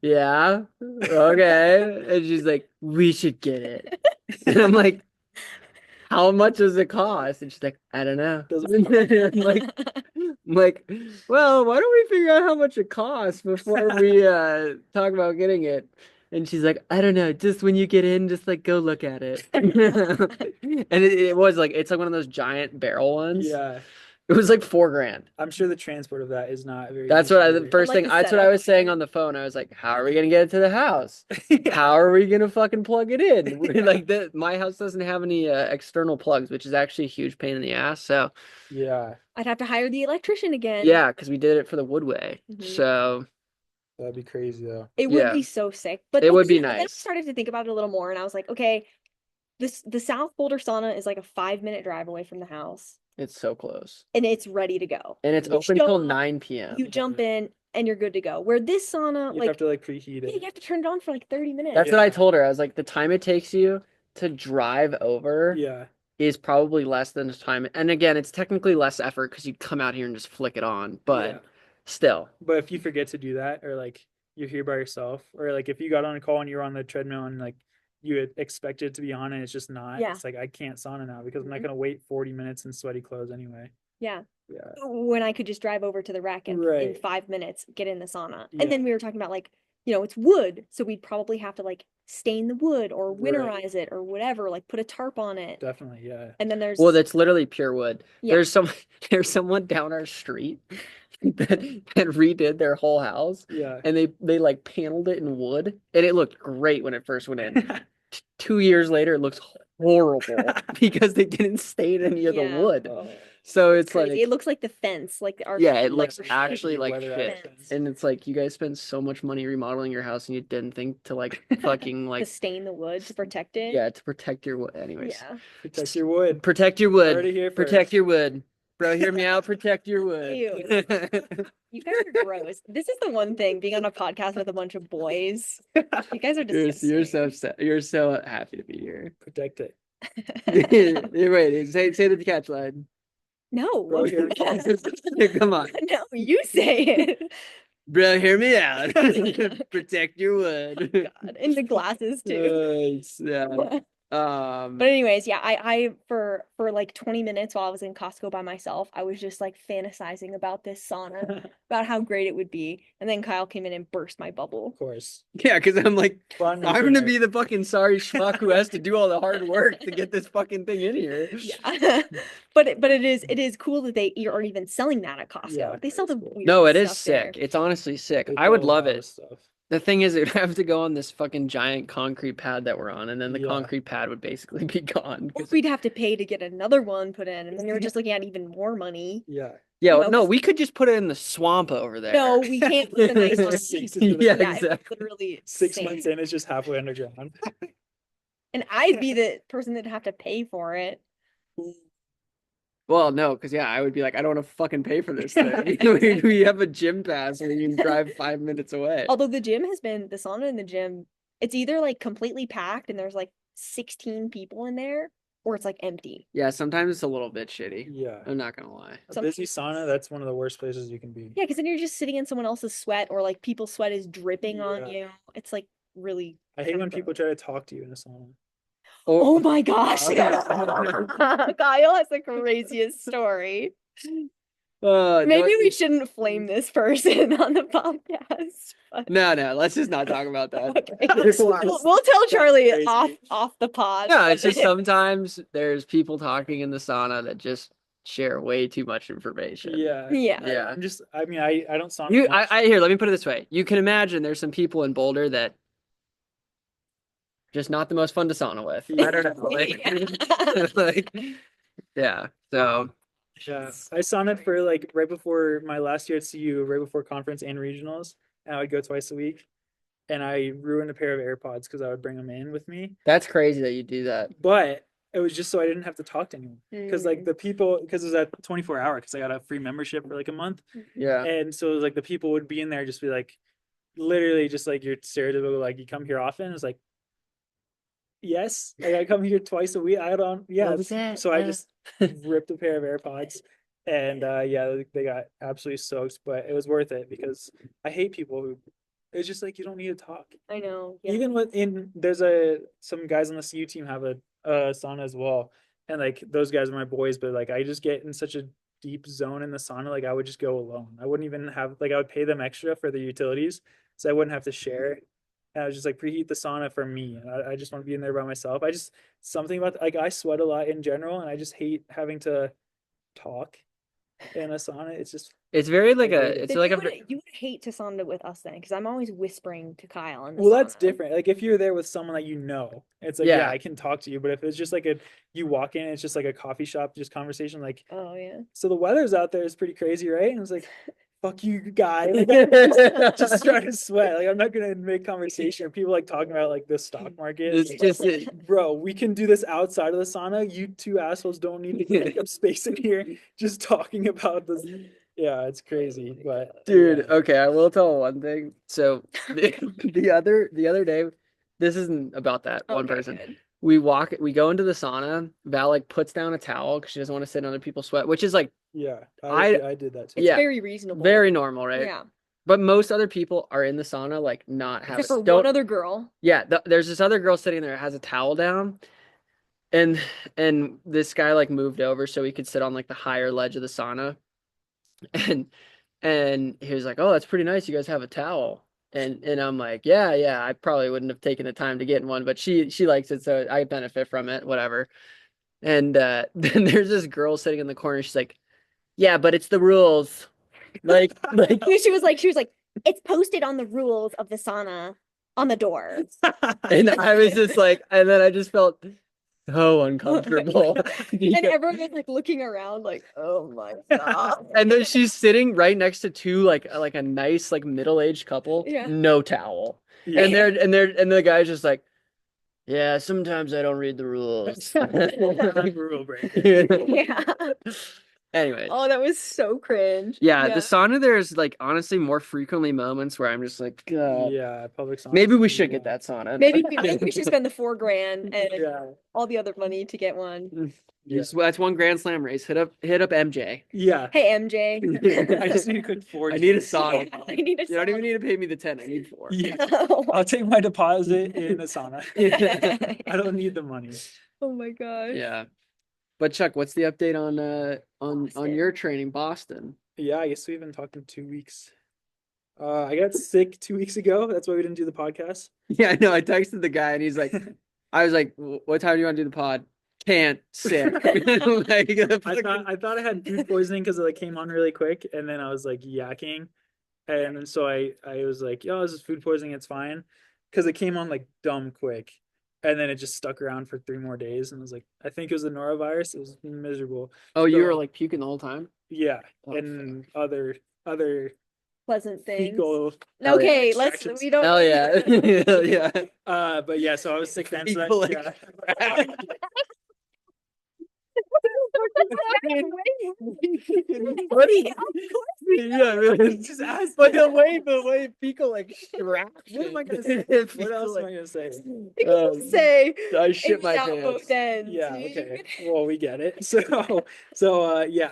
yeah, okay. And she's like, we should get it. And I'm like, how much does it cost? And she's like, I don't know. I'm like, well, why don't we figure out how much it costs before we talk about getting it? And she's like, I don't know, just when you get in, just like go look at it. And it was like it's like one of those giant barrel ones. Yeah, It was like $4,000. I'm sure the transport of that is not very. That's easy what the either. first like thing. the That's what I setup. was saying on the phone. I was like, "How are we gonna get it to the house? How are we gonna fucking plug it in?" Like my house doesn't have any external plugs, which is actually a huge pain in the ass. So Yeah, I'd have to hire the electrician again. yeah, because we did it for the Woodway. Mhm. So that'd be crazy though. It would Yeah. be so sick. But It then would be Then I nice. started to think about it a little more and I was like, okay, the South Boulder sauna is like a 5-minute drive away from the house it's so close, and it's ready to go. and it's You open show till up, 9 p.m. You jump in and you're good to go. Where this sauna, You'd like have to like preheat yeah, you it. have to turn it on for like 30 minutes. That's what I Yeah. told her. I was like, the time it takes you to drive over Yeah, is probably less than the time. And again, it's technically less effort because you come out here and just flick it on, but yeah. still. But if you forget to do that, or like you're here by yourself, or like if you got on a call and you were on the treadmill and like you had expected it to be on and it's just not. Yeah. It's like I can't sauna now because I'm not Mhm. gonna wait 40 minutes in sweaty clothes anyway. Yeah. Yeah. When I could just drive over to the rec and in Right. 5 minutes get in the sauna. Yeah. And then we were talking about like, it's wood, so we'd probably have to like stain the wood or Right. winterize it or whatever, like put a tarp on it. Definitely, yeah. And then there's Well, that's literally pure wood. Yeah. There's someone down our street that redid their whole house, Yeah. and they like paneled it in wood, and it looked great when it first went in. 2 years later, it looks horrible because they didn't stain any of the Yeah. wood. Oh, So it's crazy. like, It looks like the fence, like our yeah, it like looks the actually shitty like weather shit. actions. And it's like you guys spend so much money remodeling your house, and you didn't think to like fucking to like stain the wood to protect it. yeah, to protect your wood. Anyways, Yeah. Protect your wood. protect your Heard wood. it here Protect first. your wood. Bro, hear me out. Protect your wood. Ew. You guys are gross. This is the one thing, being on a podcast with a bunch of boys. You guys are disgusting. You're so happy to be here. Protect it. You're right. Say the catchline. No. Bro, hear me out. Come on. No, you say it. Bro, hear me out. Protect your wood. God. And the glasses too. Yeah. But anyways, yeah, I for like 20 minutes while I was in Costco by myself, I was just like fantasizing about this sauna, about how great it would be. And then Kyle came in and burst my bubble. Of course. Yeah, because I'm like, Fun I'm gonna internet. be the fucking sorry schmuck who has to do all the hard work to get this fucking thing in here. Yeah. But it is cool that they are even selling that at Costco. Yeah, They sell the that's cool. weird No, it is stuff there. sick. It's honestly sick. They I would sell a love lot of it. stuff. The thing is, it would have to go on this fucking giant concrete pad that we're on, and then the Yeah. concrete pad would basically be gone. Or 'cause- we'd have to pay to get another one put in, and then they were just looking at even more money. Yeah. Yeah, know, no, 'cause- we could just put it in the swamp over there. No, we can't put the nice one. Sinks into the- Yeah, Yeah, it was exactly. literally 6 sink. months in, it's just halfway underground. And I'd be the person that'd have to pay for it. Well, no, because yeah, I would be like, I don't want to fucking pay for this thing. We have a gym pass and you can drive 5 minutes away. Although the sauna in the gym, it's either like completely packed and there's like 16 people in there, or it's like empty. Yeah, sometimes it's a little bit shitty. Yeah. I'm not gonna lie. A busy sauna, that's one of the worst places you can be. Yeah, because then you're just sitting in someone else's sweat, or like people's sweat is dripping on Yeah. you. It's like really. I hate kinda when people gross. try to talk to you in a sauna. Oh my gosh. Oh. Kyle has the craziest story. no, Maybe we shouldn't flame this person on the podcast. but- no, let's just not talk about that. Okay. We'll tell Charlie Crazy. off the pod. Yeah, it's just sometimes there's people talking in the sauna that just share way too much information. Yeah. Yeah. Yeah. I don't sauna much. Here, let me put it this way. You can imagine there's some people in Boulder that just not the most fun to sauna with. I don't know. Yeah. So Yeah, I saunaed for like right before my last year at CU, right before conference and regionals, and I would go twice a week. And I ruined a pair of AirPods because I would bring them in with me. that's crazy that you do that. But it was just so I didn't have to talk to anyone. Because like Mm. the people, because it was at 24-hour, because I got a free membership for like a month. Yeah. And so it was like the people would be in there just be like, literally just like your stereotypical, like, you come here often? It's like, yes, like I come here twice a week. I don't, yeah. What was that? So I just ripped a pair of AirPods, and yeah, they got absolutely soaked, but it was worth it because I hate people who, it's just like you don't need to talk. I know. Yeah. Even there's some guys on the CU team have a sauna as well, and like those guys are my boys, but like I just get in such a deep zone in the sauna, like I would just go alone. I wouldn't even have, like, I would pay them extra for the utilities, so I wouldn't have to share. And I was just like, preheat the sauna for me, and I just want to be in there by myself. I just, something about, like, I sweat a lot in general, and I just hate having to talk in a sauna. It's just, It's very like I hate a it. it's Then like you a would hate to sauna with us then, because I'm always whispering to Kyle in the well, that's sauna. different. Like if you're there with someone that you know, it's like, yeah, Yeah. I can talk to you. But if it's just like you walk in, it's just like a coffee shop, just conversation. Like, Oh yeah. so the weather's out there is pretty crazy, right? And it's like, fuck you, guy. Like, just start to sweat. Like, I'm not gonna make conversation. People like talking about like the stock market. it's just Bro, we can do this outside of the sauna. You two assholes don't need to take up space in here just talking about this. Yeah, it's crazy. But dude, yeah. okay, I will tell one thing. So the other day, this isn't about that one Okay, person. good. We go into the sauna. Val like puts down a towel because she doesn't want to sit in other people's sweat, which is like Yeah, I I did that too. It's Yeah, very reasonable. very normal, right? Yeah. but most other people are in the sauna, like not have Except for don't one other girl. yeah, there's this other girl sitting there has a towel down, and this guy like moved over so he could sit on like the higher ledge of the sauna, and he was like, "Oh, that's pretty nice. You guys have a towel." And I'm like, "Yeah, I probably wouldn't have taken the time to get in one, but she likes it, so I benefit from it, whatever." And then there's this girl sitting in the corner. She's like, "Yeah, but it's the rules." Like She was like, it's posted on the rules of the sauna on the door. and I was just like, and then I just felt so uncomfortable. And everyone was like looking around like, oh my God. And then she's sitting right next to two like a nice like middle-aged couple, Yeah. no towel. Yeah. And the guy's just like, yeah, sometimes I don't read the rules. Like rule breaker. Yeah. Anyway, Oh, that was so cringe. yeah, the sauna there's like honestly more frequently moments where I'm just like, God, Yeah, public sauna. maybe we should get that sauna. Maybe we should spend the $4,000 and Yeah. all the other money to get one. That's one Grand Slam race. Hit up MJ. Yeah. Hey, MJ. I just need a quick 4. I need a sauna. I need a You don't even sauna. need to pay me the 10. I need 4. Yeah. I'll take my deposit in a sauna. I don't need the money. Oh my gosh. Yeah. But Chuck, what's the update on Boston. your training, Boston? Yeah, I guess we've been talking 2 weeks. I got sick 2 weeks ago. That's why we didn't do the podcast. Yeah, I know. I texted the guy and he's like, I was like, what time do you want to do the pod? Can't, sick. Like, I thought I had food poisoning because it like came on really quick, and then I was like yakking, and so I was like, yo, this is food poisoning. It's fine, because it came on like dumb quick, and then it just stuck around for 3 more days, and I was like, I think it was the norovirus. It was miserable. Oh, you So- were like puking the whole time? Yeah, Oh, and other Pleasant things. fecal. Okay, let's. Distractions. We don't. Hell yeah. Hell yeah. But yeah, so I was sick then. So Fecal that, yeah. What is yeah, really. Just ask But them. the way fecal like strapped. What am I gonna say? What What else am I gonna say? People say I shit it my out pants. both ends. Yeah, okay. Well, we get it. So yeah.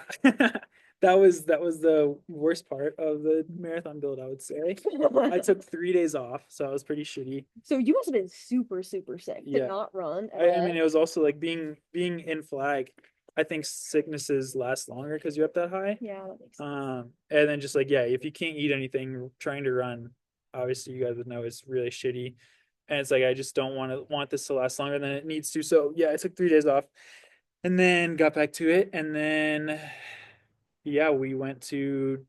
That was the worst part of the marathon build, I would say. I took 3 days off, so I was pretty shitty. So you must have been super, super sick. Yeah. Did not run. I mean, it was also like being in flag. I think sicknesses last longer because you're up that high. yeah, that makes sense. And then just like, yeah, if you can't eat anything, trying to run, obviously you guys would know is really shitty. And it's like I just don't want this to last longer than it needs to. So yeah, I took 3 days off and then got back to it. And then yeah, we went to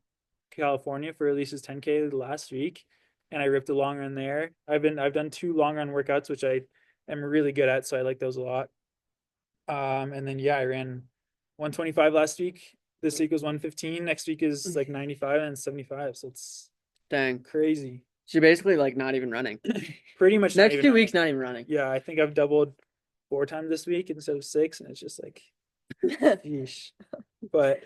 California for Elise's 10K last week, and I ripped a long run there. I've done 2 long run workouts, which I am really good at, so I like those a lot. And then yeah, I ran 125 last week. This week was 115. Next week is like 95 and 75. So it's Dang. crazy. She basically like not even running. Pretty much not Next even 2 running. weeks, not even running. Yeah, I think I've doubled 4 times this week instead of 6, and it's just like, yeesh. But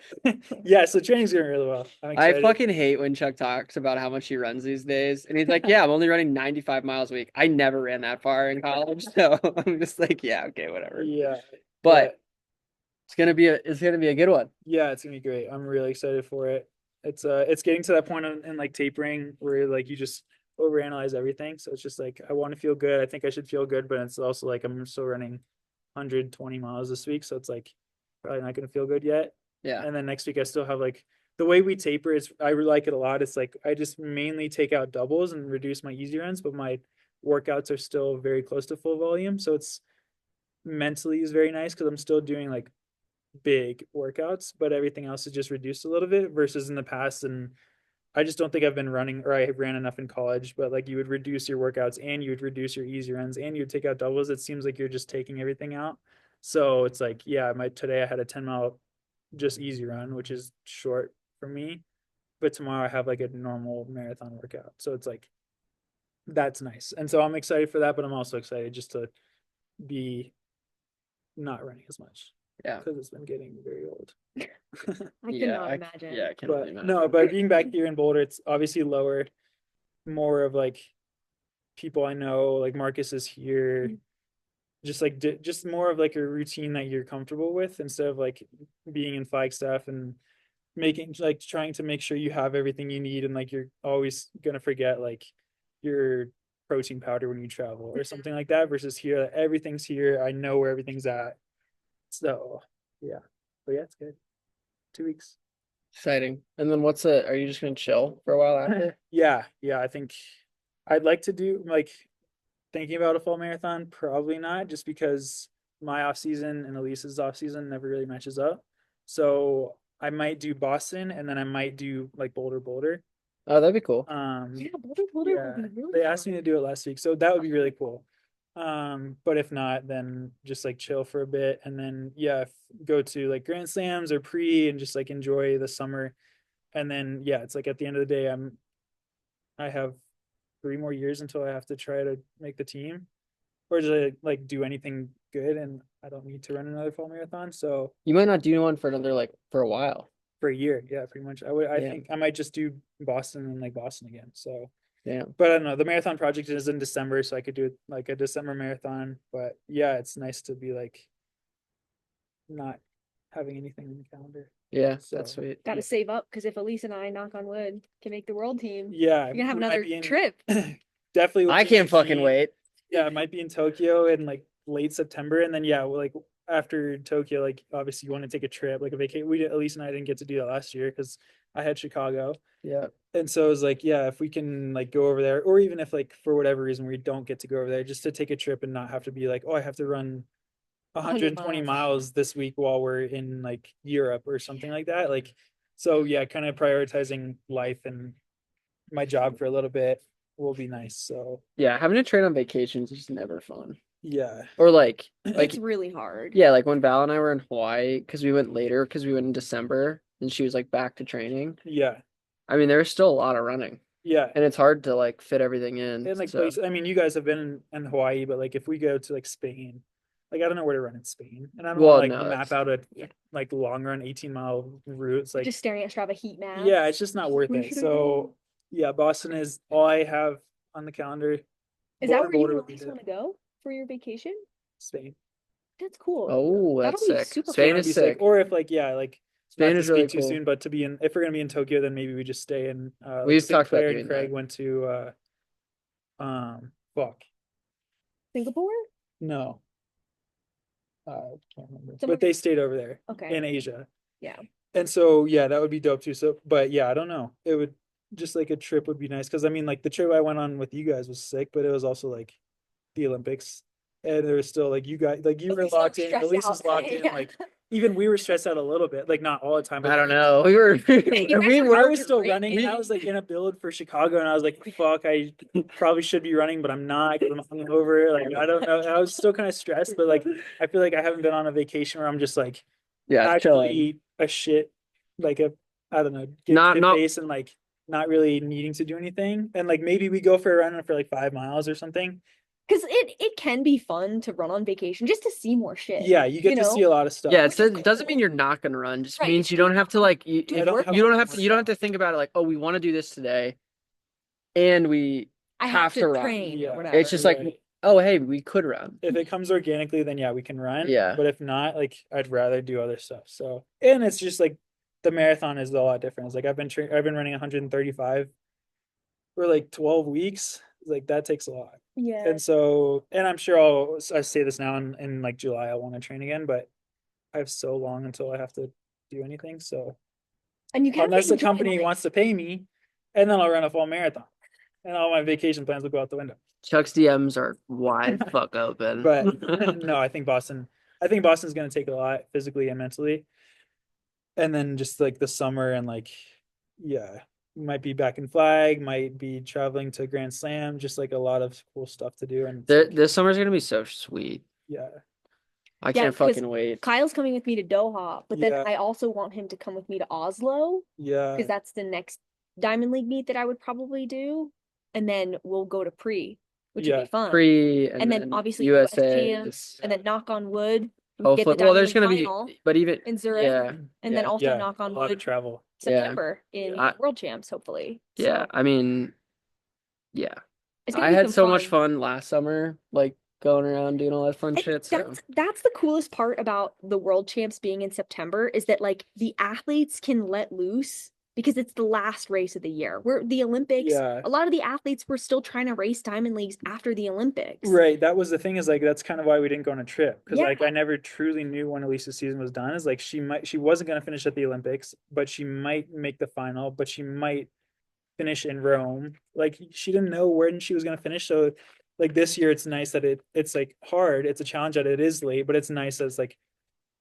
yeah, so training's going really well. I'm I excited. fucking hate when Chuck talks about how much he runs these days. And he's like, yeah, I'm only running 95 miles a week. I never ran that far in college. So I'm just like, yeah, okay, whatever. Yeah. But it's gonna be a good one. Yeah, it's gonna be great. I'm really excited for it. It's getting to that point in like tapering where like you just overanalyze everything. So it's just like I want to feel good. I think I should feel good, but it's also like I'm still running 120 miles this week, so it's like probably not gonna feel good yet. Yeah. And then next week I still have like the way we taper is I really like it a lot. It's like I just mainly take out doubles and reduce my easy runs, but my workouts are still very close to full volume. So it's mentally is very nice because I'm still doing like big workouts, but everything else is just reduced a little bit versus in the past. And I just don't think I've been running or I ran enough in college, but like you would reduce your workouts and you would reduce your easy runs and you would take out doubles. It seems like you're just taking everything out. So it's like, yeah, today I had a 10-mile just easy run, which is short for me. But tomorrow I have like a normal marathon workout. So it's like, that's nice. And so I'm excited for that, but I'm also excited just to be not running as much. Yeah. Because it's been getting very old. I cannot imagine. Yeah, I cannot But imagine. no, but being back here in Boulder, it's obviously lower, more of like people I know, like Marcus is here, just like just more of like a routine that you're comfortable with instead of like being in Flagstaff and trying to make sure you have everything you need, and like you're always gonna forget like your protein powder when you travel or something like that, versus here everything's here. I know where everything's at. So yeah. But yeah, it's good. 2 weeks. Exciting. And then are you just gonna chill for a while after? Yeah, I think I'd like to do like thinking about a fall marathon, probably not, just because my off season and Elise's off season never really matches up. So I might do Boston, and then I might do like Boulder. Oh, that'd be cool. Yeah, Boulder would Yeah, be really they asked me fun. to do it last week, so that would be really cool. But if not, then just like chill for a bit, and then yeah, go to like Grand Slams or pre, and just like enjoy the summer. And then yeah, it's like at the end of the day, I have 3 more years until I have to try to make the team, or to like do anything good, and I don't need to run another fall marathon. So You might not do one for another for a while. for a year, yeah, pretty much. I Yeah. think I might just do Boston and like Boston again. So Yeah. but I don't know. The marathon project is in December, so I could do like a December marathon. But yeah, it's nice to be like not having anything in the calendar. Yeah, So that's sweet. Gotta yeah. save up because if Elise and I, knock on wood, can make the world team, Yeah, you're gonna have we might another be in- trip. definitely. I looking can't to fucking meet- wait. Yeah, it might be in Tokyo in like late September, and then yeah, like after Tokyo, like obviously you want to take a trip, like a vacation. Elise and I didn't get to do that last year because I had Chicago. Yeah. And so it was like, yeah, if we can like go over there, or even if like for whatever reason we don't get to go over there, just to take a trip and not have to be like, oh, I have to run 120 miles this week while we're in like Europe or something like that. Like, so yeah, kind of prioritizing life and my job for a little bit will be nice. So Yeah, having to train on vacations is just never fun. yeah. Or like It's really hard. yeah, like when Val and I were in Hawaii, because we went later, because we went in December, and she was like back to training. Yeah. I mean, there's still a lot of running, Yeah. and it's hard to like fit everything in. And like So places, I mean, you guys have been in Hawaii, but like if we go to like Spain, like I don't know where to run in Spain, and I don't Well, want to like no, map that's out a yeah. like long run 18-mile routes. Like Just staring at Strava heat map. yeah, it's just not worth Where it. should I So go? yeah, Boston is all I have on the calendar. Is that where you Boulder and would be Elise the- want to go for your vacation? Spain. That's cool. oh, That'll that's be sick. super Spain fun. That'd is be sick. Or if like yeah, like Spain not to is really speak too cool. soon, but if we're gonna be in Tokyo, then maybe we just stay in. We've talked about Sinclair doing and Craig that. went to fuck Singapore? no, can't remember, Somewhere- but they stayed over there Okay. in Asia. Yeah. And so yeah, that would be dope too. So but yeah, I don't know. It would just like a trip would be nice, because I mean like the trip I went on with you guys was sick, but it was also like the Olympics, and there was still like you guys, like you were Elise looked locked in, stressed Elise was out. locked in, Yeah. like even we were stressed out a little bit, like not all the time, but I don't know. We were we I were was still running, and I was like in a build for Chicago, and I was like, fuck, I probably should be running, but I'm not because I'm hungover. Like, I don't know. I was still kind of stressed, but like, I feel like I haven't been on a vacation where I'm just like yeah actually chilling. eat a shit, like I don't know, get Not- fit not- face and like not really needing to do anything. And like maybe we go for a run for like 5 miles or something. Because it can be fun to run on vacation just to see more shit. Yeah, you get You to see know? a lot of stuff. Yeah, Which is it doesn't mean cool. you're not gonna run. Just Right, means it's you don't have to like do I don't have you don't have to to you don't have to think about it like, oh, we want to do this today, and we I have to run. train Yeah. or whatever. It's just like, Right. oh, hey, we could run. If it comes organically, then yeah, we can run. Yeah. But if not, like I'd rather do other stuff. So, and it's just like the marathon is a lot different. It's like I've been running 135 for like 12 weeks. Like that takes a lot. Yeah. And so, and I'm sure I say this now in like July, I want to train again, but I have so long until I have to do anything. So And you can't unless the enjoy company life. wants to pay me, and then I'll run a fall marathon, and all my vacation plans will go out the window. Chuck's DMs are wide fuck open. But no, I think Boston's going to take a lot physically and mentally. And then just like the summer and like, yeah, might be back in flag, might be traveling to Grand Slam, just like a lot of cool stuff to do. And This summer's gonna be so sweet. yeah, I Yeah, can't 'cause fucking wait. Kyle's coming with me to Doha, but then Yeah. I also want him to come with me to Oslo yeah, because that's the next Diamond League meet that I would probably do. And then we'll go to pre, which would Yeah. be fun. Free And then obviously USA. US champs, and then knock on wood, we get Hopefully, the well, Diamond there's League gonna be, final but even in Zurich, yeah, and then also yeah, knock on a lot of wood travel. September in I- World Champs, hopefully. yeah. So I mean, yeah. it's gonna I be had some so much fun last summer, like going around doing all that fun And shit. So that's the coolest part about the world champs being in September is that like the athletes can let loose because it's the last race of the year. Where the Olympics, Yeah. a lot of the athletes were still trying to race diamond leagues after the Olympics. Right. That was the thing, is like that's kind of why we didn't go on a trip, because like Yeah. I never truly knew when Elisa's season was done. Is like she wasn't gonna finish at the Olympics, but she might make the final, but she might finish in Rome. Like she didn't know when she was gonna finish. So like this year it's nice that it's like hard. It's a challenge that it is late, but it's nice that it's like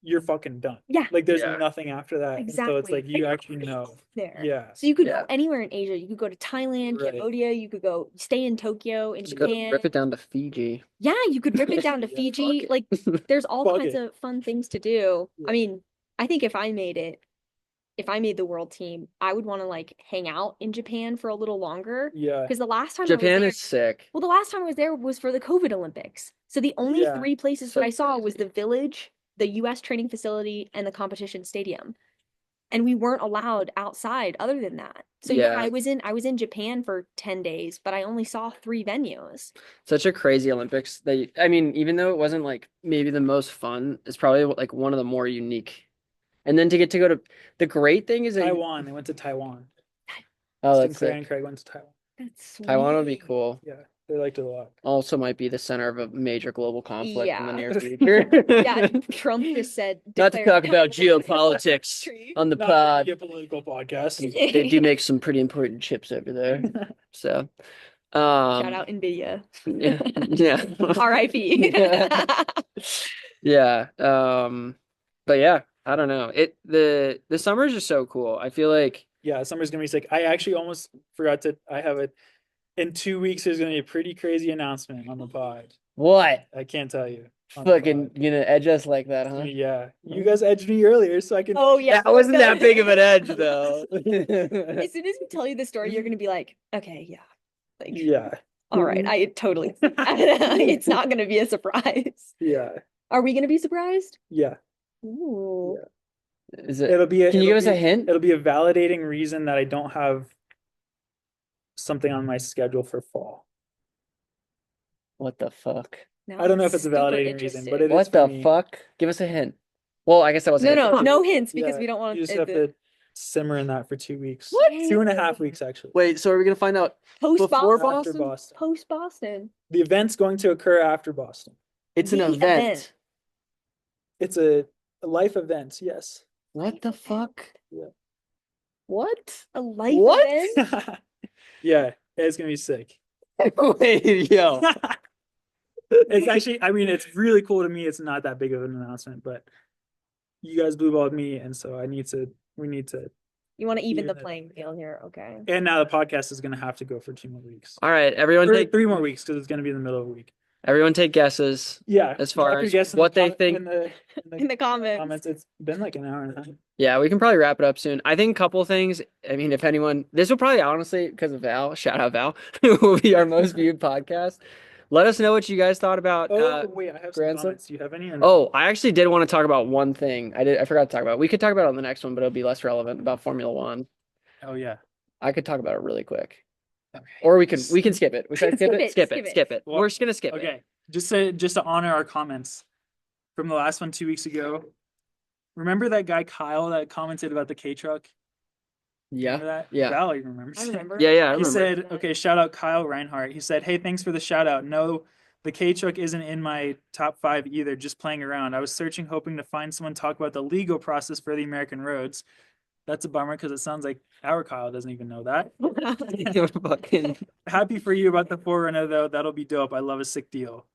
you're fucking done. Yeah. Like there's Yeah. nothing after that. And so it's Exactly. like you actually know. There. Yeah. So you could Yeah. go anywhere in Asia. You could go to Thailand, Right. Cambodia. You could go stay in Tokyo, in just go Japan. rip it down to Fiji. Yeah, you could rip it down to Yeah, Fiji. fuck it. Like there's all Fuck kinds it. of fun things to do. Yeah. I mean, I think if I made the world team, I would want to like hang out in Japan for a little longer. Yeah. Because the last time I was Japan there, is sick. well, the last time I was there was for the COVID Olympics. So the only Yeah. 3 places So that I saw was the village, the US training facility, and the competition stadium. And we weren't allowed outside other than that. So yeah, Yeah. I was in Japan for 10 days, but I only saw 3 venues. Such a crazy Olympics. I mean, even though it wasn't like maybe the most fun, it's probably like one of the more unique. And then to get to go to the great thing is that Taiwan. They went to Taiwan. oh, that's Sinclair sick. and Craig went to Taiwan. That's Taiwan would be sweet. cool. Yeah. They liked it a lot. Also might be the center of a major global conflict in the Yeah. near future. Yeah, Trump just said Not to declared talk about Taiwan geopolitics country. on the Not pod. a political podcast. They do make some pretty important chips over there. So, Shout out Nvidia. yeah, yeah. R.I.P. Yeah. But yeah, I don't know. The summers are so cool. I feel like Yeah, summer's gonna be sick. I actually almost forgot to. I have it in 2 weeks. There's gonna be a pretty crazy announcement on the pod. what? I can't tell you. On the Fucking pod. gonna edge us like that, huh? Yeah, you guys edged me earlier, so I can. Oh yeah. That wasn't that big of an edge though. As soon as we tell you the story, you're gonna be like, okay, yeah. Like, Yeah, all right, I totally it's not gonna be a surprise. yeah, Are we gonna be surprised? yeah. Ooh. Is it? It'll be. Can you it'll give us a be- hint? It'll be a validating reason that I don't have something on my schedule for fall. What the fuck? Now I don't I'm know if it's a super validating reason, but interested. it is What for the me. fuck? Give us a hint. Well, I guess that wasn't No, it. no hints because Yeah, we don't want You just it have to to simmer in that for 2 weeks. What? 2.5 weeks actually. Wait, so are we gonna find out post before Boston. After Boston? Boston. Post Boston. The event's going to occur after Boston. It's an The event. event. It's a life event. Yes. What the fuck? Yeah. What? A life What? event? Yeah, it's gonna be sick. Wait, yo. It's actually, I mean, it's really cool to me. It's not that big of an announcement, but you guys blue balled me, and so we need to. You want to even the Even it. playing field here, okay? And now the podcast is gonna have to go for 2 more weeks. All right, everyone Or take 3 more weeks because it's gonna be in the middle of the week. everyone take guesses. Yeah. As far drop your as guess in what the they com- think. in the In the comments. comments. It's been like an hour and a half. Yeah, we can probably wrap it up soon. I think a couple things. I mean, if anyone, this will probably honestly, because of Val, shout out Val, will be our most viewed podcast. Let us know what you guys thought about. Oh wait, I have some grandson? comments. Do you have any? Or no? Oh, I actually did want to talk about one thing. I forgot to talk about it. We could talk about it on the next one, but it'll be less relevant about Formula One. Oh yeah. I could talk about it really quick. Okay. Or we can skip it. We can skip it. Skip it. Skip it. Well, We're just gonna skip it. Okay, just to honor our comments from the last one 2 weeks ago. Remember that guy Kyle that commented about the K truck? Yeah. Remember that? Yeah. Valerie remembers. I remember. Yeah, I He remember. said, okay, shout out Kyle Reinhardt. He said, hey, thanks for the shout out. No, the K truck isn't in my top 5 either, just playing around. I was searching, hoping to find someone talk about the legal process for the American roads. That's a bummer because it sounds like our Kyle doesn't even know that. Fucking Happy for you about the Forerunner though. That'll be dope. I love a sick deal.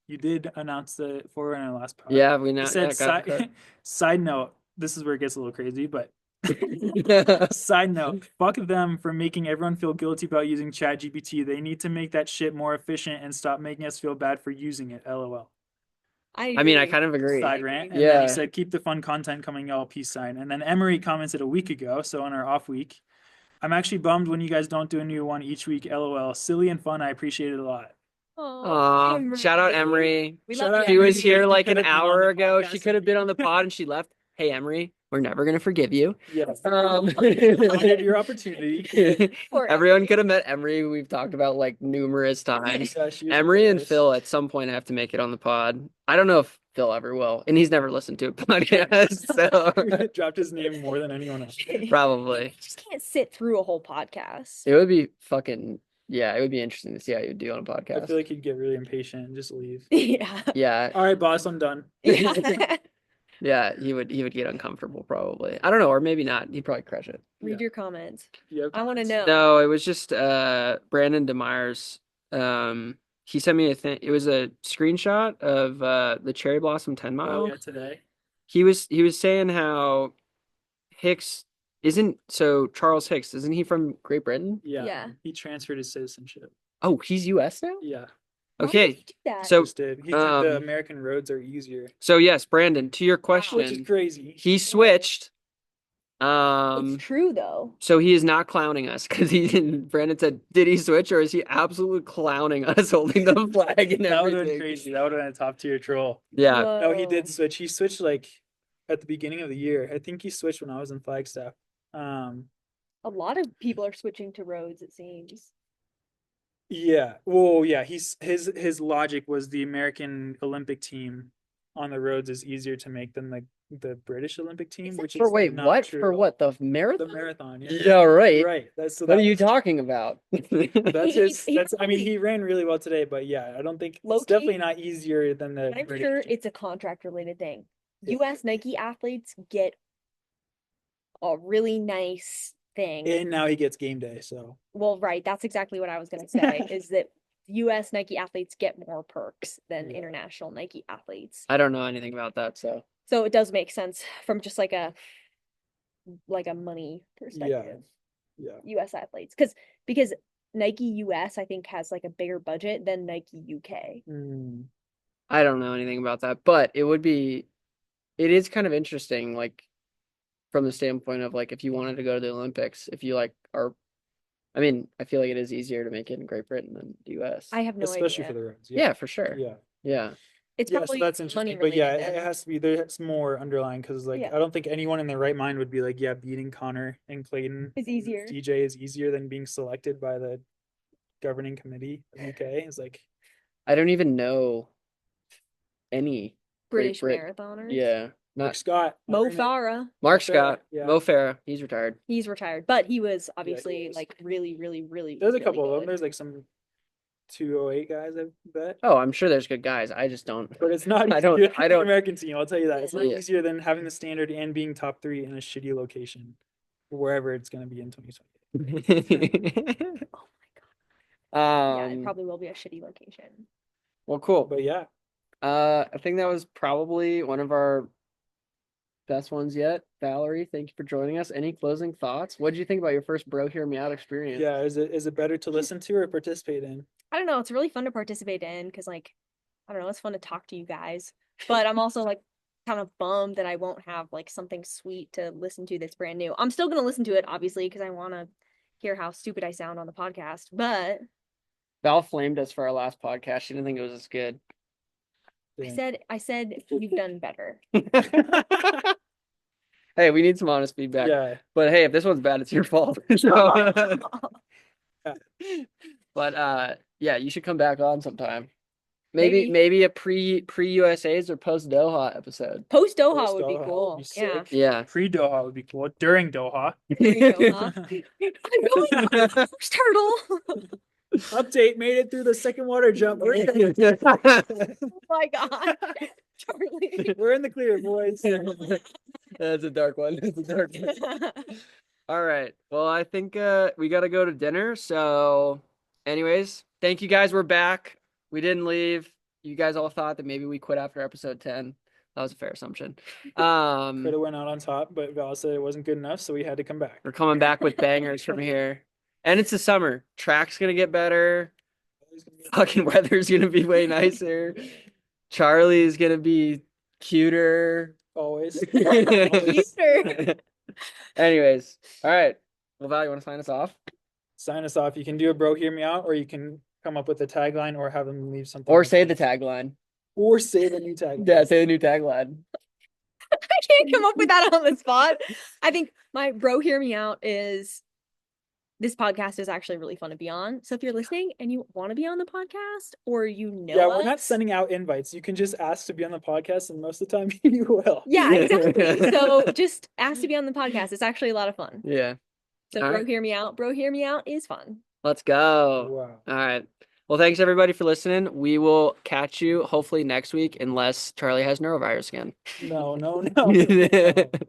You did announce the Forerunner last part. yeah, we He know. said, Yeah, got side note, this is where it gets a little crazy, but it. side note, fuck them for making everyone feel guilty about using ChatGPT. They need to make that shit more efficient and stop making us feel bad for using it. LOL. I mean, I kind of agree. Side rant. And then Yeah. he said, keep the fun content coming, y'all. Peace sign. And then Emery commented a week ago, so on our off week, I'm actually bummed when you guys don't do a new one each week. LOL. Silly and fun. I appreciate it a lot. Aw, shout out Emery. We Shout love out She you. was Emery. here She like an could've been on hour the ago. podcast She could have been on the pod and she left. hey, Emery, we're never going to forgive you. Yes. Give your opportunity. Everyone could have met Emery. We've talked about like numerous times. Yeah, she was Emery and hilarious. Phil at some point have to make it on the pod. I don't know if Phil ever will, and he's never listened to a podcast, so Dropped his name more than anyone else. probably. Just can't sit through a whole podcast. It would be fucking yeah. It would be interesting to see how you would do on a I podcast. feel like he'd get really impatient and just leave. Yeah. Yeah, All right, boss, I'm done. Yeah. yeah. He would get uncomfortable probably. I don't know, or maybe not. He'd probably crush it. Read your comments. Yep. I want to know. No, it was just Brandon DeMeyer's. He sent me a thing. It was a screenshot of the Cherry Blossom 10 mile. Oh, yeah, today. He was saying how Hicks Charles Hicks, isn't he from Great Britain? Yeah. Yeah. He transferred his citizenship. Oh, he's US now? Yeah. Why Okay. would you do that? So Just did. He said the American roads are easier. so yes, Brandon, to your Which is question, crazy. he switched. It's true though. So he is not clowning us because Brandon said, did he switch or is he absolutely clowning us holding the flag and That would have been everything? crazy. That would have been a top tier troll. Yeah. No, he Whoa. did switch. He switched like at the beginning of the year. I think he switched when I was in Flagstaff. A lot of people are switching to roads, it seems. Yeah. Well, yeah. His logic was the American Olympic team on the roads is easier to make than the British Olympic team, Is that which For is wait, not what? true For at all. what? The The marathon? marathon. Yeah. Yeah, right. Right. That's What are you talking about? That's his. He That's. I mean, probably- he ran really well today, but yeah, I don't think Low it's definitely key, not easier than the I'm British sure team. it's a contract related thing. Yeah. US Nike athletes get a really nice thing. And now he gets game day, so Well, right, that's exactly what I was gonna say, is that US Nike athletes get more perks than Yeah. international Nike athletes. I don't know anything about that, so So it does make sense from just like a money perspective. yeah. US athletes. Because Nike US I think has like a bigger budget than Nike UK. I don't know anything about that. But it is kind of interesting, like from the standpoint of like if you wanted to go to the Olympics, if you like are I mean, I feel like it is easier to make it in Great Britain than the US. I have no Especially idea. for the roads. Yeah, for sure. Yeah. Yeah. It's Yeah, so probably that's money interesting. But yeah, related it then. has to be there's more underlying because like Yeah. I don't think anyone in their right mind would be like, yeah, beating Connor and Clayton It's easier. DJ is easier than being selected by the governing committee of UK. It's like I don't even know any British Brit- marathoners. Yeah. Mark Not Scott. Mo Mark- Farah, Mark Farah, Scott, yeah. Mo Farah, he's retired. he's retired, but he was obviously was. like really, really, really. There's a really couple of them. good. There's like some 208 guys, I bet. Oh, I'm sure there's good guys. I just don't. But it's not I don't- easier I than the don't- American team, I'll tell you that. It's not Yeah. easier than having the standard and being top 3 in a shitty location, wherever it's going to be in 2020. Yeah, it Um, probably will be a shitty location. well, cool. But yeah, I think that was probably one of our best ones yet. Valerie, thank you for joining us. Any closing thoughts? What did you think about your first Bro Hear Me Out experience? yeah. Is it better to listen to or participate in? I don't know. It's really fun to participate in because, like, I don't know. It's fun to talk to you guys, but I'm also like kind of bummed that I won't have like something sweet to listen to that's brand new. I'm still gonna listen to it obviously because I want to hear how stupid I sound on the podcast. But Val flamed us for our last podcast. She didn't think it was as good. I said you've done better. Hey, we need some honest feedback. Yeah. But hey, if this one's bad, it's your fault. So- But yeah, you should come back on sometime. Maybe a pre USA's or post Doha episode. Post Doha Post would be Doha cool. would be Yeah. sick. Yeah. Pre Doha would be cool. During Doha. During Doha. I'm going on the first hurdle. Update, made it through the second water jump. We're in Oh my god. Charlie. we're in the clear, boys. That's a dark one. That's a dark one. All right. Well, I think we got to go to dinner. So, anyways, thank you guys. We're back. We didn't leave. You guys all thought that maybe we quit after episode 10. That was a fair assumption. Could have went out on top, but Val said it wasn't good enough, so we had to come back. We're coming back with bangers from here. And it's the summer. Track's going to get better. Fucking weather's going to be way nicer. Charlie's going to be cuter. Always. Cuter. Anyways, all right. Well, Val, you want to sign us off? Sign us off. You can do a bro hear me out, or you can come up with a tagline or have them leave something. Or say the tagline. Or say the new tagline. Yeah, say the new tagline. I can't didn't come up with that on the spot. I think my bro hear me out is this podcast is actually really fun to be on. So if you're listening and you want to be on the podcast or you know Yeah, we're not us, sending out invites. You can just ask to be on the podcast, and most of the time you will. yeah, exactly. So just ask to be on the podcast. It's actually a lot of fun. Yeah. So All bro right. hear me out. Bro hear me out is fun. Let's go. Wow. All right. Well, thanks everybody for listening. We will catch you hopefully next week, unless Charlie has neurovirus again. No.